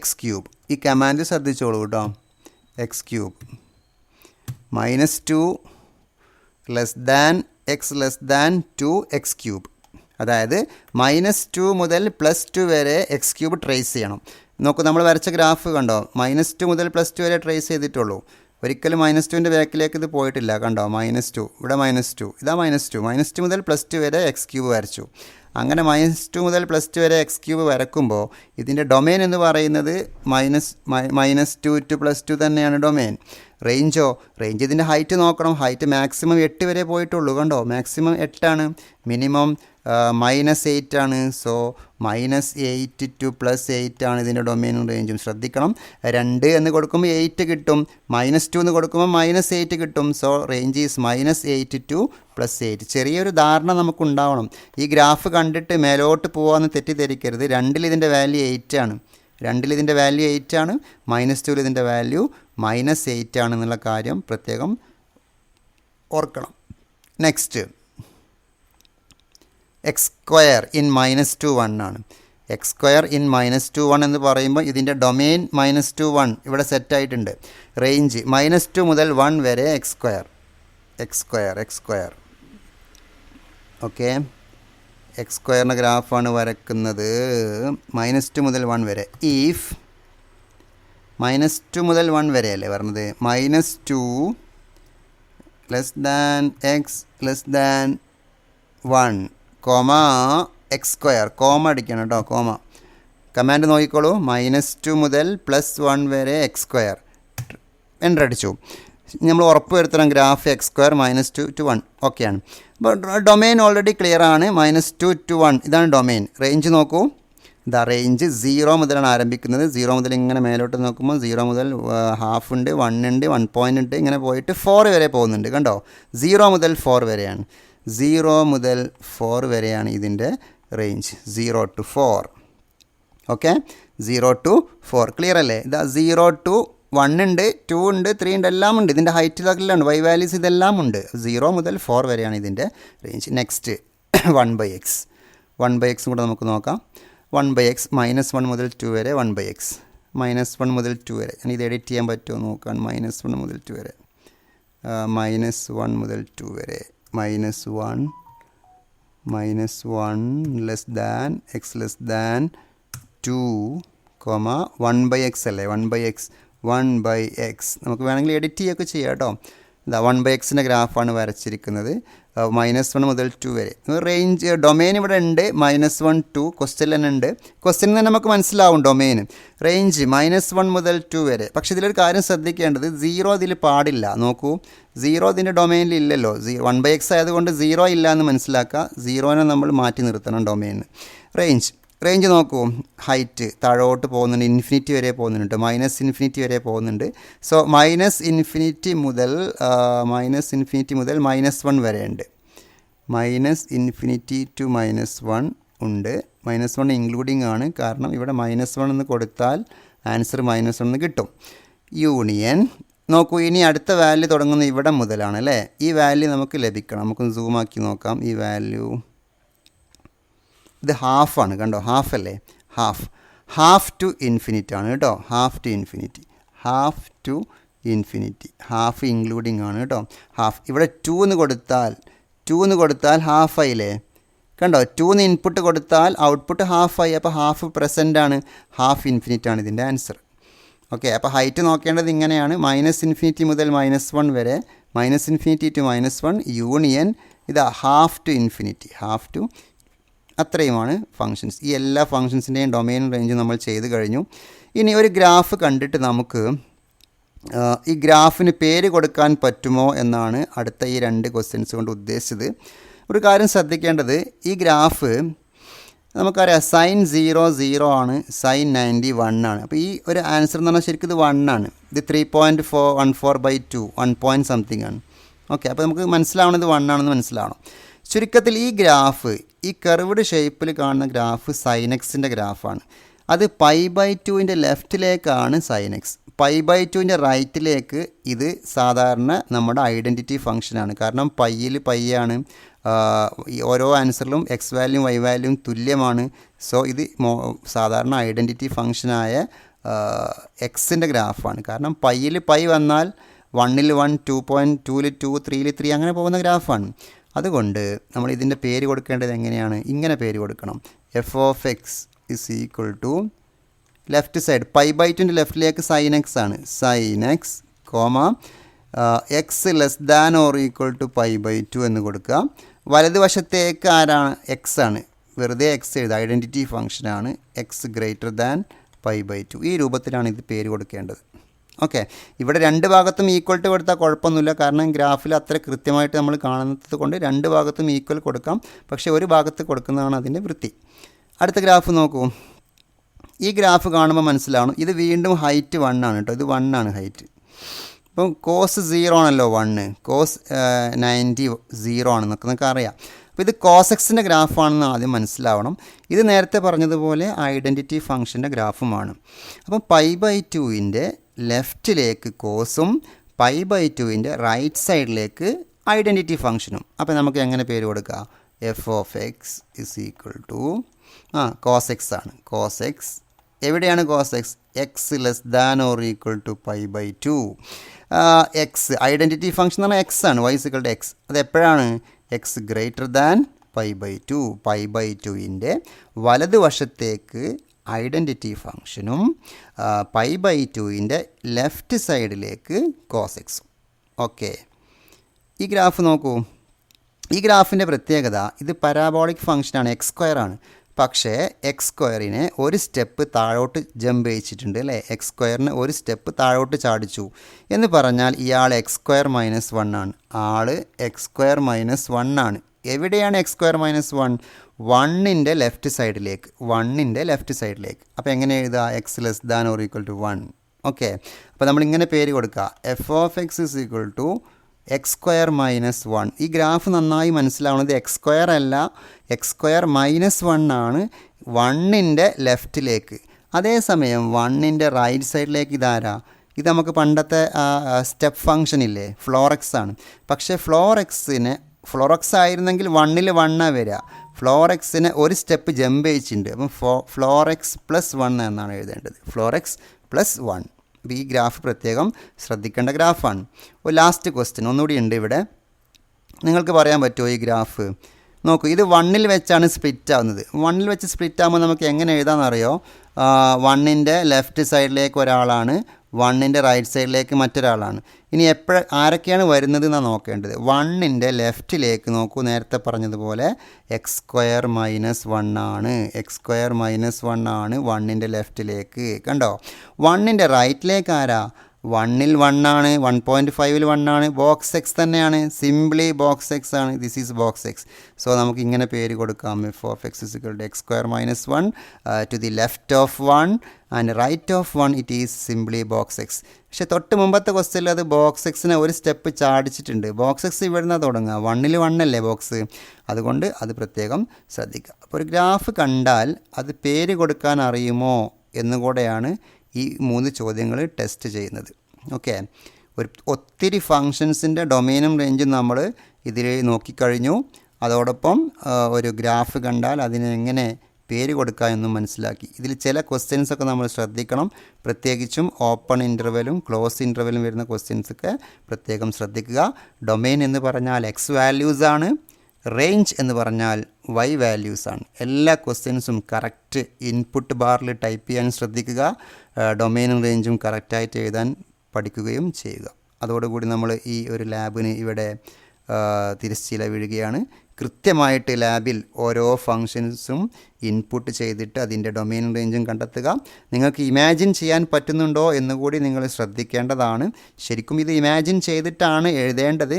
x³ ഈ കമാൻഡ് ശ്രദ്ധിച്ചോളൂ കേട്ടോ. x³ -2 less than x less than 2 x³. അതായത് -2 മുതൽ +2 വരെ x³ ട്രേസ് ചെയ്യണം. നോക്കൂ, നമ്മൾ വരച്ച ഗ്രാഫ് കണ്ടോ, -2 മുതൽ +2 വരെ ട്രേസ് ചെയ്തിട്ടുള്ളൂ. ഒരിക്കലും -2ൻ്റെ ബാക്കിലേക്ക് ഇത് പോയിട്ടില്ല. കണ്ടോ, -2 ഇവിടെ -2 ഇതാ -2 മുതൽ +2 വരെ x³ വരച്ചു. അങ്ങനെ -2 മുതൽ +2 വരെ x³ വരക്കുമ്പോൾ ഇതിൻ്റെ ഡൊമെയിൻ എന്ന് പറയുന്നത് -2 to +2 തന്നെയാണ് ഡൊമെയിൻ. റേഞ്ച് ഇതിൻ്റെ ഹൈറ്റ് നോക്കണം. ഹൈറ്റ് മാക്സിമം 8 വരെ പോയിട്ടുള്ളൂ. കണ്ടോ, മാക്സിമം 8 ആണ്, മിനിമം -8 ആണ്. സോ -8 to +8 ആണ് ഇതിൻ്റെ ഡൊമെയിനും റേഞ്ചും. ശ്രദ്ധിക്കണം, 2 എന്ന് കൊടുക്കുമ്പോൾ 8 കിട്ടും, -2 എന്ന് കൊടുക്കുമ്പോൾ -8 കിട്ടും. So range is -8 to +8. ചെറിയൊരു ധാരണ നമുക്കുണ്ടാവണം. ഈ ഗ്രാഫ് കണ്ടിട്ട് മേലോട്ട് പോകാമെന്ന് തെറ്റിദ്ധരിക്കരുത്. 2ൽ ഇതിൻ്റെ വാല്യൂ 8 ആണ്, -2ൽ ഇതിൻ്റെ വാല്യൂ -8 ആണെന്നുള്ള കാര്യം പ്രത്യേകം ഓർക്കണം. നെക്സ്റ്റ് x² in -2 1 ആണ്. x² in -2 1 എന്ന് പറയുമ്പോൾ ഇതിൻ്റെ ഡൊമെയിൻ -2 1 ഇവിടെ സെറ്റായിട്ടുണ്ട്. റേഞ്ച് -2 മുതൽ 1 വരെ x². ഓക്കെ, x² ഗ്രാഫാണ് വരക്കുന്നത്. -2 മുതൽ 1 വരെ. ഈഫ് -2 മുതൽ 1 വരെ അല്ലേ പറഞ്ഞത്. -2 less than x less than 1, x², comma അടിക്കണം കേട്ടോ, കോമ. കമാൻഡ് നോക്കിക്കോളൂ. -2 മുതൽ +1 വരെ x². എൻ്റർ അടിച്ചു. നമ്മൾ ഉറപ്പ് വരുത്തണം ഗ്രാഫ് x² -2 to 1 ഓക്കെയാണ്. അപ്പോൾ ഡൊമെയിൻ ഓൾറെഡി ക്ലിയർ ആണ്. -2 to 1 ഇതാണ് ഡൊമെയിൻ. റേഞ്ച് നോക്കൂ, ഇതാ റേഞ്ച് 0 മുതലാണ് ആരംഭിക്കുന്നത്. 0 മുതൽ ഇങ്ങനെ മേലോട്ട് നോക്കുമ്പോൾ 0 മുതൽ ഹാഫ് ഉണ്ട്, 1 ഉണ്ട്, 1 പോയിൻ്റ് ഉണ്ട്, ഇങ്ങനെ പോയിട്ട് 4 വരെ പോകുന്നുണ്ട്. കണ്ടോ, 0 മുതൽ 4 വരെയാണ്. 0 മുതൽ 4 വരെയാണ് ഇതിൻ്റെ range. 0 to 4. Okay, 0 to 4 clear അല്ലേ. ഇതാ 0 to 1 ഉണ്ട്, 2 ഉണ്ട്, 3 ഉണ്ട്, എല്ലാം ഉണ്ട്. ഇതിൻ്റെ ഹൈറ്റിലെല്ലാം വൈ വാല്യൂസ് ഇതെല്ലാം ഉണ്ട്. 0 മുതൽ 4 വരെയാണ് ഇതിൻ്റെ റേഞ്ച്. Next 1/x. 1/x കൂടെ നമുക്ക് നോക്കാം. 1/x -1 മുതൽ 2 വരെ 1/x. -1 മുതൽ 2 വരെ ഞാൻ ഇത് എഡിറ്റ് ചെയ്യാൻ പറ്റുമോ നോക്കാൻ. -1 മുതൽ 2 വരെ, -1 മുതൽ 2 വരെ, -1 less than x less than 2, 1/x അല്ലേ. 1/x നമുക്ക് വേണമെങ്കിൽ എഡിറ്റ് ചെയ്യുകയൊക്കെ ചെയ്യാം കേട്ടോ. ഇതാ 1/xൻ്റെ ഗ്രാഫാണ് വരച്ചിരിക്കുന്നത്. -1 മുതൽ 2 വരെ റേഞ്ച്. ഡൊമെയിൻ ഇവിടെ ഉണ്ട്, -1 to ക്വസ്റ്റ്യൻ തന്നെ ഉണ്ട്. ക്വസ്റ്റ്യൻ തന്നെ നമുക്ക് മനസ്സിലാവും ഡൊമെയിൻ. റേഞ്ച് -1 മുതൽ 2 വരെ. പക്ഷേ ഇതിലൊരു കാര്യം ശ്രദ്ധിക്കേണ്ടത്, 0 ഇതിൽ പാടില്ല. നോക്കൂ, 0 ഇതിൻ്റെ ഡൊമെയിനിൽ ഇല്ലല്ലോ. 1/x ആയതുകൊണ്ട് 0 ഇല്ല എന്ന് മനസ്സിലാക്കുക. 0നെ നമ്മൾ മാറ്റി നിർത്തണം ഡൊമെയിന്. റേഞ്ച് നോക്കൂ, ഹൈറ്റ് താഴോട്ട് പോകുന്നുണ്ട്, ഇൻഫിനിറ്റി വരെ പോകുന്നുണ്ട്, -∞ വരെ പോകുന്നുണ്ട്. സോ -∞ മുതൽ -1 വരെ ഉണ്ട്. -∞ to -1 ഉണ്ട്. -1 ഇൻക്ലൂഡിങ് ആണ്, കാരണം ഇവിടെ -1 എന്ന് കൊടുത്താൽ ആൻസർ -1 കിട്ടും. യൂണിയൻ നോക്കൂ, ഇനി അടുത്ത വാല്യൂ തുടങ്ങുന്ന ഇവിടെ മുതലാണ് അല്ലേ. ഈ വാല്യൂ നമുക്ക് ലഭിക്കണം. നമുക്കൊന്ന് സൂമാക്കി നോക്കാം. ഈ വാല്യൂ ഇത് ഹാഫാണ്. കണ്ടോ, ഹാഫ് അല്ലേ. ഹാഫ് ടു ഇൻഫിനിറ്റി ആണ് കേട്ടോ. Half to infinity half including ആണ് കേട്ടോ. ഹാഫ് ഇവിടെ 2 എന്ന് കൊടുത്താൽ 2 എന്ന് കൊടുത്താൽ ഹാഫ് ആയില്ലേ? കണ്ടോ, 2 എന്ന് ഇൻപുട്ട് കൊടുത്താൽ ഔട്ട്പുട്ട് ഹാഫ് ആയി. അപ്പോൾ ഹാഫ് പ്രസൻ്റ് ആണ്, ഹാഫ് ഇൻഫിനിറ്റ് ആണ് ഇതിൻ്റെ ആൻസർ. ഓക്കെ, അപ്പോൾ ഹൈറ്റ് നോക്കേണ്ടത് ഇങ്ങനെയാണ്. -∞ മുതൽ -1 വരെ, -∞ ടു -1 യൂണിയൻ ഇതാ half to infinity, half to, അത്രയുമാണ് ഫങ്ഷൻസ്. ഈ എല്ലാ ഫങ്ഷൻസിൻ്റെയും ഡൊമെയിൻ റേഞ്ച് നമ്മൾ ചെയ്ത് കഴിഞ്ഞു. ഇനി ഒരു ഗ്രാഫ് കണ്ടിട്ട് നമുക്ക് ഈ ഗ്രാഫിന് പേര് കൊടുക്കാൻ പറ്റുമോ എന്നാണ് അടുത്ത ഈ 2 ക്വസ്റ്റ്യൻസ് കൊണ്ട് ഉദ്ദേശിച്ചത്. ഒരു കാര്യം ശ്രദ്ധിക്കേണ്ടത്, ഈ ഗ്രാഫ് നമുക്കറിയാം sin 0 0 ആണ്, sin 90 1 ആണ്. അപ്പോൾ ഈ ഒരു ആൻസർ എന്ന് പറഞ്ഞാൽ ശരിക്കും ഇത് 1 ആണ്. ഇത് 3.14/2 1 പോയിൻറ്റ് സംതിങ് ആണ്. ഓക്കെ, അപ്പോൾ നമുക്ക് മനസ്സിലാവണത് 1 ആണെന്ന് മനസ്സിലാവണം. ചുരുക്കത്തിൽ ഈ ഗ്രാഫ്, ഈ കർവ്ഡ് ഷേപ്പിൽ കാണുന്ന ഗ്രാഫ് sin x-ൻ്റെ ഗ്രാഫാണ്. അത് π/2ൻ്റെ ലെഫ്റ്റിലേക്കാണ് sin x, π/2ൻ്റെ റൈറ്റിലേക്ക് ഇത് സാധാരണ നമ്മുടെ ഐഡൻറ്റിറ്റി ഫംഗ്ഷനാണ്. കാരണം പൈയിൽ പൈയാണ്, ഓരോ ആൻസറിലും എക്സ് വാല്യൂം വൈ വാല്യൂം തുല്യമാണ്. സോ ഇത് സാധാരണ ഐഡൻറ്റിറ്റി ഫംഗ്ഷനായ എക്സിൻ്റെ ഗ്രാഫാണ്. കാരണം പൈയിൽ പൈ വന്നാൽ 1ൽ 1, 2.2ൽ 2, 3ൽ 3 അങ്ങനെ പോകുന്ന ഗ്രാഫാണ്. അതുകൊണ്ട് നമ്മൾ ഇതിൻ്റെ പേര് കൊടുക്കേണ്ടത് എങ്ങനെയാണ്? ഇങ്ങനെ പേര് കൊടുക്കണം. f(x) = ലെഫ്റ്റ് സൈഡ് π/2ൻ്റെ ലെഫ്റ്റിലേക്ക് sin x ആണ്, sin x, x < π/2 എന്ന് കൊടുക്കുക. വലതുവശത്തേക്ക് ആരാണ്? x ആണ്. വെറുതെ x എഴുതുക, ഐഡൻറ്റിറ്റി ഫംഗ്ഷനാണ്. x < π/2. ഈ രൂപത്തിലാണ് ഇത് പേര് കൊടുക്കേണ്ടത്. ഓക്കെ, ഇവിടെ 2 ഭാഗത്തും ഈക്വൽ ടു കൊടുത്താൽ കുഴപ്പമൊന്നുമില്ല. കാരണം ഗ്രാഫിൽ അത്ര കൃത്യമായിട്ട് നമ്മൾ കാണുന്നത് കൊണ്ട് 2 ഭാഗത്തും ഈക്വൽ കൊടുക്കാം. പക്ഷേ ഒരു ഭാഗത്ത് കൊടുക്കുന്നതാണ് അതിൻ്റെ വൃത്തി. അടുത്ത ഗ്രാഫ് നോക്കൂ. ഈ ഗ്രാഫ് കാണുമ്പോൾ മനസ്സിലാവണം, ഇത് വീണ്ടും ഹൈറ്റ് 1 ആണ് കേട്ടോ. ഇത് 1 ആണ് ഹൈറ്റ്. ഇപ്പം കോസ് 0 ആണല്ലോ 1, കോസ് 90 0 ആണെന്നൊക്കെ നമുക്ക് അറിയാം. അപ്പോൾ ഇത് കോസ് എക്സിൻ്റെ ഗ്രാഫാണെന്ന് ആദ്യം മനസ്സിലാവണം. ഇത് നേരത്തെ പറഞ്ഞതുപോലെ ഐഡൻറ്റിറ്റി ഫംഗ്ഷൻ്റെ ഗ്രാഫുമാണ്. അപ്പം π/2ൻ്റെ ലെഫ്റ്റിലേക്ക് കോസും π/2ൻ്റെ റൈറ്റ് സൈഡിലേക്ക് ഐഡൻറ്റിറ്റി ഫംഗ്ഷനും. അപ്പോൾ നമുക്ക് എങ്ങനെ പേര് കൊടുക്കുക? f(x) = കോസ് എക്സ് ആണ്. കോസ് എക്സ് എവിടെയാണ്? Cos x x < π/2. X identity function എന്ന് പറഞ്ഞാൽ എക്സ് ആണ്, y = x. അത് എപ്പോഴാണ്? x < π/2. π/2ൻ്റെ വലതുവശത്തേക്ക് ഐഡൻറ്റിറ്റി ഫംഗ്ഷനും π/2ൻ്റെ ലെഫ്റ്റ് സൈഡിലേക്ക് കോസ് എക്സും. ഓക്കെ, ഈ ഗ്രാഫ് നോക്കൂ. ഈ ഗ്രാഫിൻ്റെ പ്രത്യേകത, ഇത് പരാബോളിക് ഫംഗ്ഷനാണ്, x² ആണ്. പക്ഷേ x²നെ ഒരു സ്റ്റെപ്പ് താഴോട്ട് ജമ്പ് ചെയ്യിച്ചിട്ടുണ്ട് അല്ലേ? x²നെ ഒരു സ്റ്റെപ്പ് താഴോട്ട് ചാടിച്ചു എന്ന് പറഞ്ഞാൽ ഇയാൾ x² - 1 ആണ്. ആൾ x² - 1 ആണ്. എവിടെയാണ് x² - 1? 1ൻ്റെ ലെഫ്റ്റ് സൈഡിലേക്ക്, 1ൻ്റെ ലെഫ്റ്റ് സൈഡിലേക്ക്. അപ്പോൾ എങ്ങനെ എഴുതുക? x < 1. ഓക്കെ, അപ്പോൾ നമ്മളിങ്ങനെ പേര് കൊടുക്കുക, f(x) = x² - 1. ഈ ഗ്രാഫ് നന്നായി മനസ്സിലാവുന്നത് x² അല്ല, x² - 1 ആണ് 1ൻ്റെ ലെഫ്റ്റിലേക്ക്. അതേസമയം 1ൻ്റെ റൈറ്റ് സൈഡിലേക്ക് ഇതാരാ? ഇത് നമുക്ക് പണ്ടത്തെ സ്റ്റെപ്പ് ഫംഗ്ഷൻ ഇല്ലേ, ഫ്ലോറെക്സ് ആണ്. പക്ഷേ ഫ്ലോറെക്സ് ആയിരുന്നെങ്കിൽ 1ൽ 1 വരിക. ഫ്ലോറെക്സിനെ ഒരു സ്റ്റെപ്പ് ജമ്പ് ചെയ്യിച്ചിട്ടുണ്ട്. അപ്പം ഫ്ലോറെക്സ് +1 എന്നാണ് എഴുതേണ്ടത്. ഫ്ലോറെക്സ് +1. അപ്പോൾ ഈ ഗ്രാഫ് പ്രത്യേകം ശ്രദ്ധിക്കേണ്ട ഗ്രാഫാണ്. ലാസ്റ്റ് ക്വസ്റ്റ്യൻ ഒന്നുകൂടി ഉണ്ട് ഇവിടെ. നിങ്ങൾക്ക് പറയാൻ പറ്റുമോ ഈ ഗ്രാഫ്? നോക്കൂ, ഇത് 1ൽ വെച്ചാണ് സ്പ്ലിറ്റ് ആവുന്നത്. 1ൽ വെച്ച് സ്പ്ലിറ്റ് ആകുമ്പോൾ നമുക്ക് എങ്ങനെ എഴുതാമെന്നറിയോ? 1ൻ്റെ ലെഫ്റ്റ് സൈഡിലേക്ക് ഒരാളാണ്, 1ൻ്റെ റൈറ്റ് സൈഡിലേക്ക് മറ്റൊരാളാണ്. ഇനി ആരൊക്കെയാണ് വരുന്നത് എന്നാണ് നോക്കേണ്ടത്. 1ൻ്റെ ലെഫ്റ്റിലേക്ക് നോക്കൂ, നേരത്തെ പറഞ്ഞതുപോലെ x² - 1 ആണ്. x² - 1 ആണ് 1ൻ്റെ ലെഫ്റ്റിലേക്ക്. കണ്ടോ? 1ൻ്റെ റൈറ്റിലേക്ക് ആരാ? 1ൽ 1 ആണ്, 1.5ൽ 1 ആണ്. ബോക്സ് എക്സ് തന്നെയാണ്, സിംപ്ലി ബോക്സ് എക്സ് ആണ്. This is box x. So നമുക്ക് ഇങ്ങനെ പേര് കൊടുക്കാം, f(x) = x² - 1 to the left of 1 and right of 1 it is simply box x. പക്ഷേ തൊട്ട് മുമ്പത്തെ ക്വസ്റ്റ്യനിൽ അത് ബോക്സ് എക്സിനെ ഒരു സ്റ്റെപ്പ് ചാടിച്ചിട്ടുണ്ട്. ബോക്സ് എക്സ് ഇവിടുന്ന് തുടങ്ങുക, 1ൽ 1 അല്ലേ ബോക്സ്. അതുകൊണ്ട് അത് പ്രത്യേകം ശ്രദ്ധിക്കുക. അപ്പോൾ ഒരു ഗ്രാഫ് കണ്ടാൽ അത് പേര് കൊടുക്കാൻ അറിയുമോ എന്നുകൂടെയാണ് ഈ 3 ചോദ്യങ്ങൾ ടെസ്റ്റ് ചെയ്യുന്നത്. ഓക്കെ, ഒത്തിരി ഫങ്ഷൻസിൻ്റെ ഡൊമെയിനും റേഞ്ചും നമ്മൾ ഇതിൽ നോക്കിക്കഴിഞ്ഞു. അതോടൊപ്പം ഒരു ഗ്രാഫ് കണ്ടാൽ അതിന് എങ്ങനെ പേര് കൊടുക്കുക എന്നും മനസ്സിലാക്കി. ഇതിൽ ചില ക്വസ്റ്റ്യൻസൊക്കെ നമ്മൾ ശ്രദ്ധിക്കണം. പ്രത്യേകിച്ചും ഓപ്പൺ ഇൻ്റർവെലും ക്ലോസ് ഇൻ്റർവെലും വരുന്ന ക്വസ്റ്റ്യൻസൊക്കെ പ്രത്യേകം ശ്രദ്ധിക്കുക. ഡൊമെയിൻ എന്ന് പറഞ്ഞാൽ എക്സ് വാല്യൂസ് ആണ്. റേഞ്ച് എന്ന് പറഞ്ഞാൽ വൈ വാല്യൂസാണ്. എല്ലാ ക്വസ്റ്റ്യൻസും കറക്റ്റ് ഇൻപുട്ട് ബാറിൽ ടൈപ്പ് ചെയ്യാൻ ശ്രദ്ധിക്കുക. ഡൊമെയിനും റേഞ്ചും കറക്റ്റായിട്ട് എഴുതാൻ പഠിക്കുകയും ചെയ്യുക. അതോടുകൂടി നമ്മൾ ഈ ഒരു ലാബിന് ഇവിടെ തിരശ്ശീല വീഴുകയാണ്. കൃത്യമായിട്ട് ലാബിൽ ഓരോ ഫങ്ഷൻസും ഇൻപുട്ട് ചെയ്തിട്ട് അതിൻ്റെ ഡൊമെയിനും റേഞ്ചും കണ്ടെത്തുക. നിങ്ങൾക്ക് ഇമാജിൻ ചെയ്യാൻ പറ്റുന്നുണ്ടോ എന്നുകൂടി നിങ്ങൾ ശ്രദ്ധിക്കേണ്ടതാണ്. ശരിക്കും ഇത് ഇമാജിൻ ചെയ്തിട്ടാണ് എഴുതേണ്ടത്.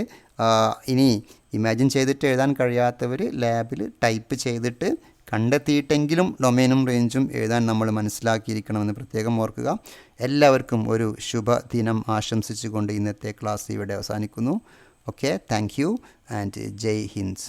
ഇനി ഇമാജിൻ ചെയ്തിട്ട് എഴുതാൻ കഴിയാത്തവർ ലാബിൽ ടൈപ്പ് ചെയ്തിട്ട് കണ്ടെത്തിയിട്ടെങ്കിലും ഡൊമെയിനും റേഞ്ചും എഴുതാൻ നമ്മൾ മനസ്സിലാക്കിയിരിക്കണമെന്ന് പ്രത്യേകം ഓർക്കുക. എല്ലാവർക്കും ഒരു ശുഭദിനം ആശംസിച്ചുകൊണ്ട് ഇന്നത്തെ ക്ലാസ് ഇവിടെ അവസാനിക്കുന്നു. Okay, thank you and Jai Hind.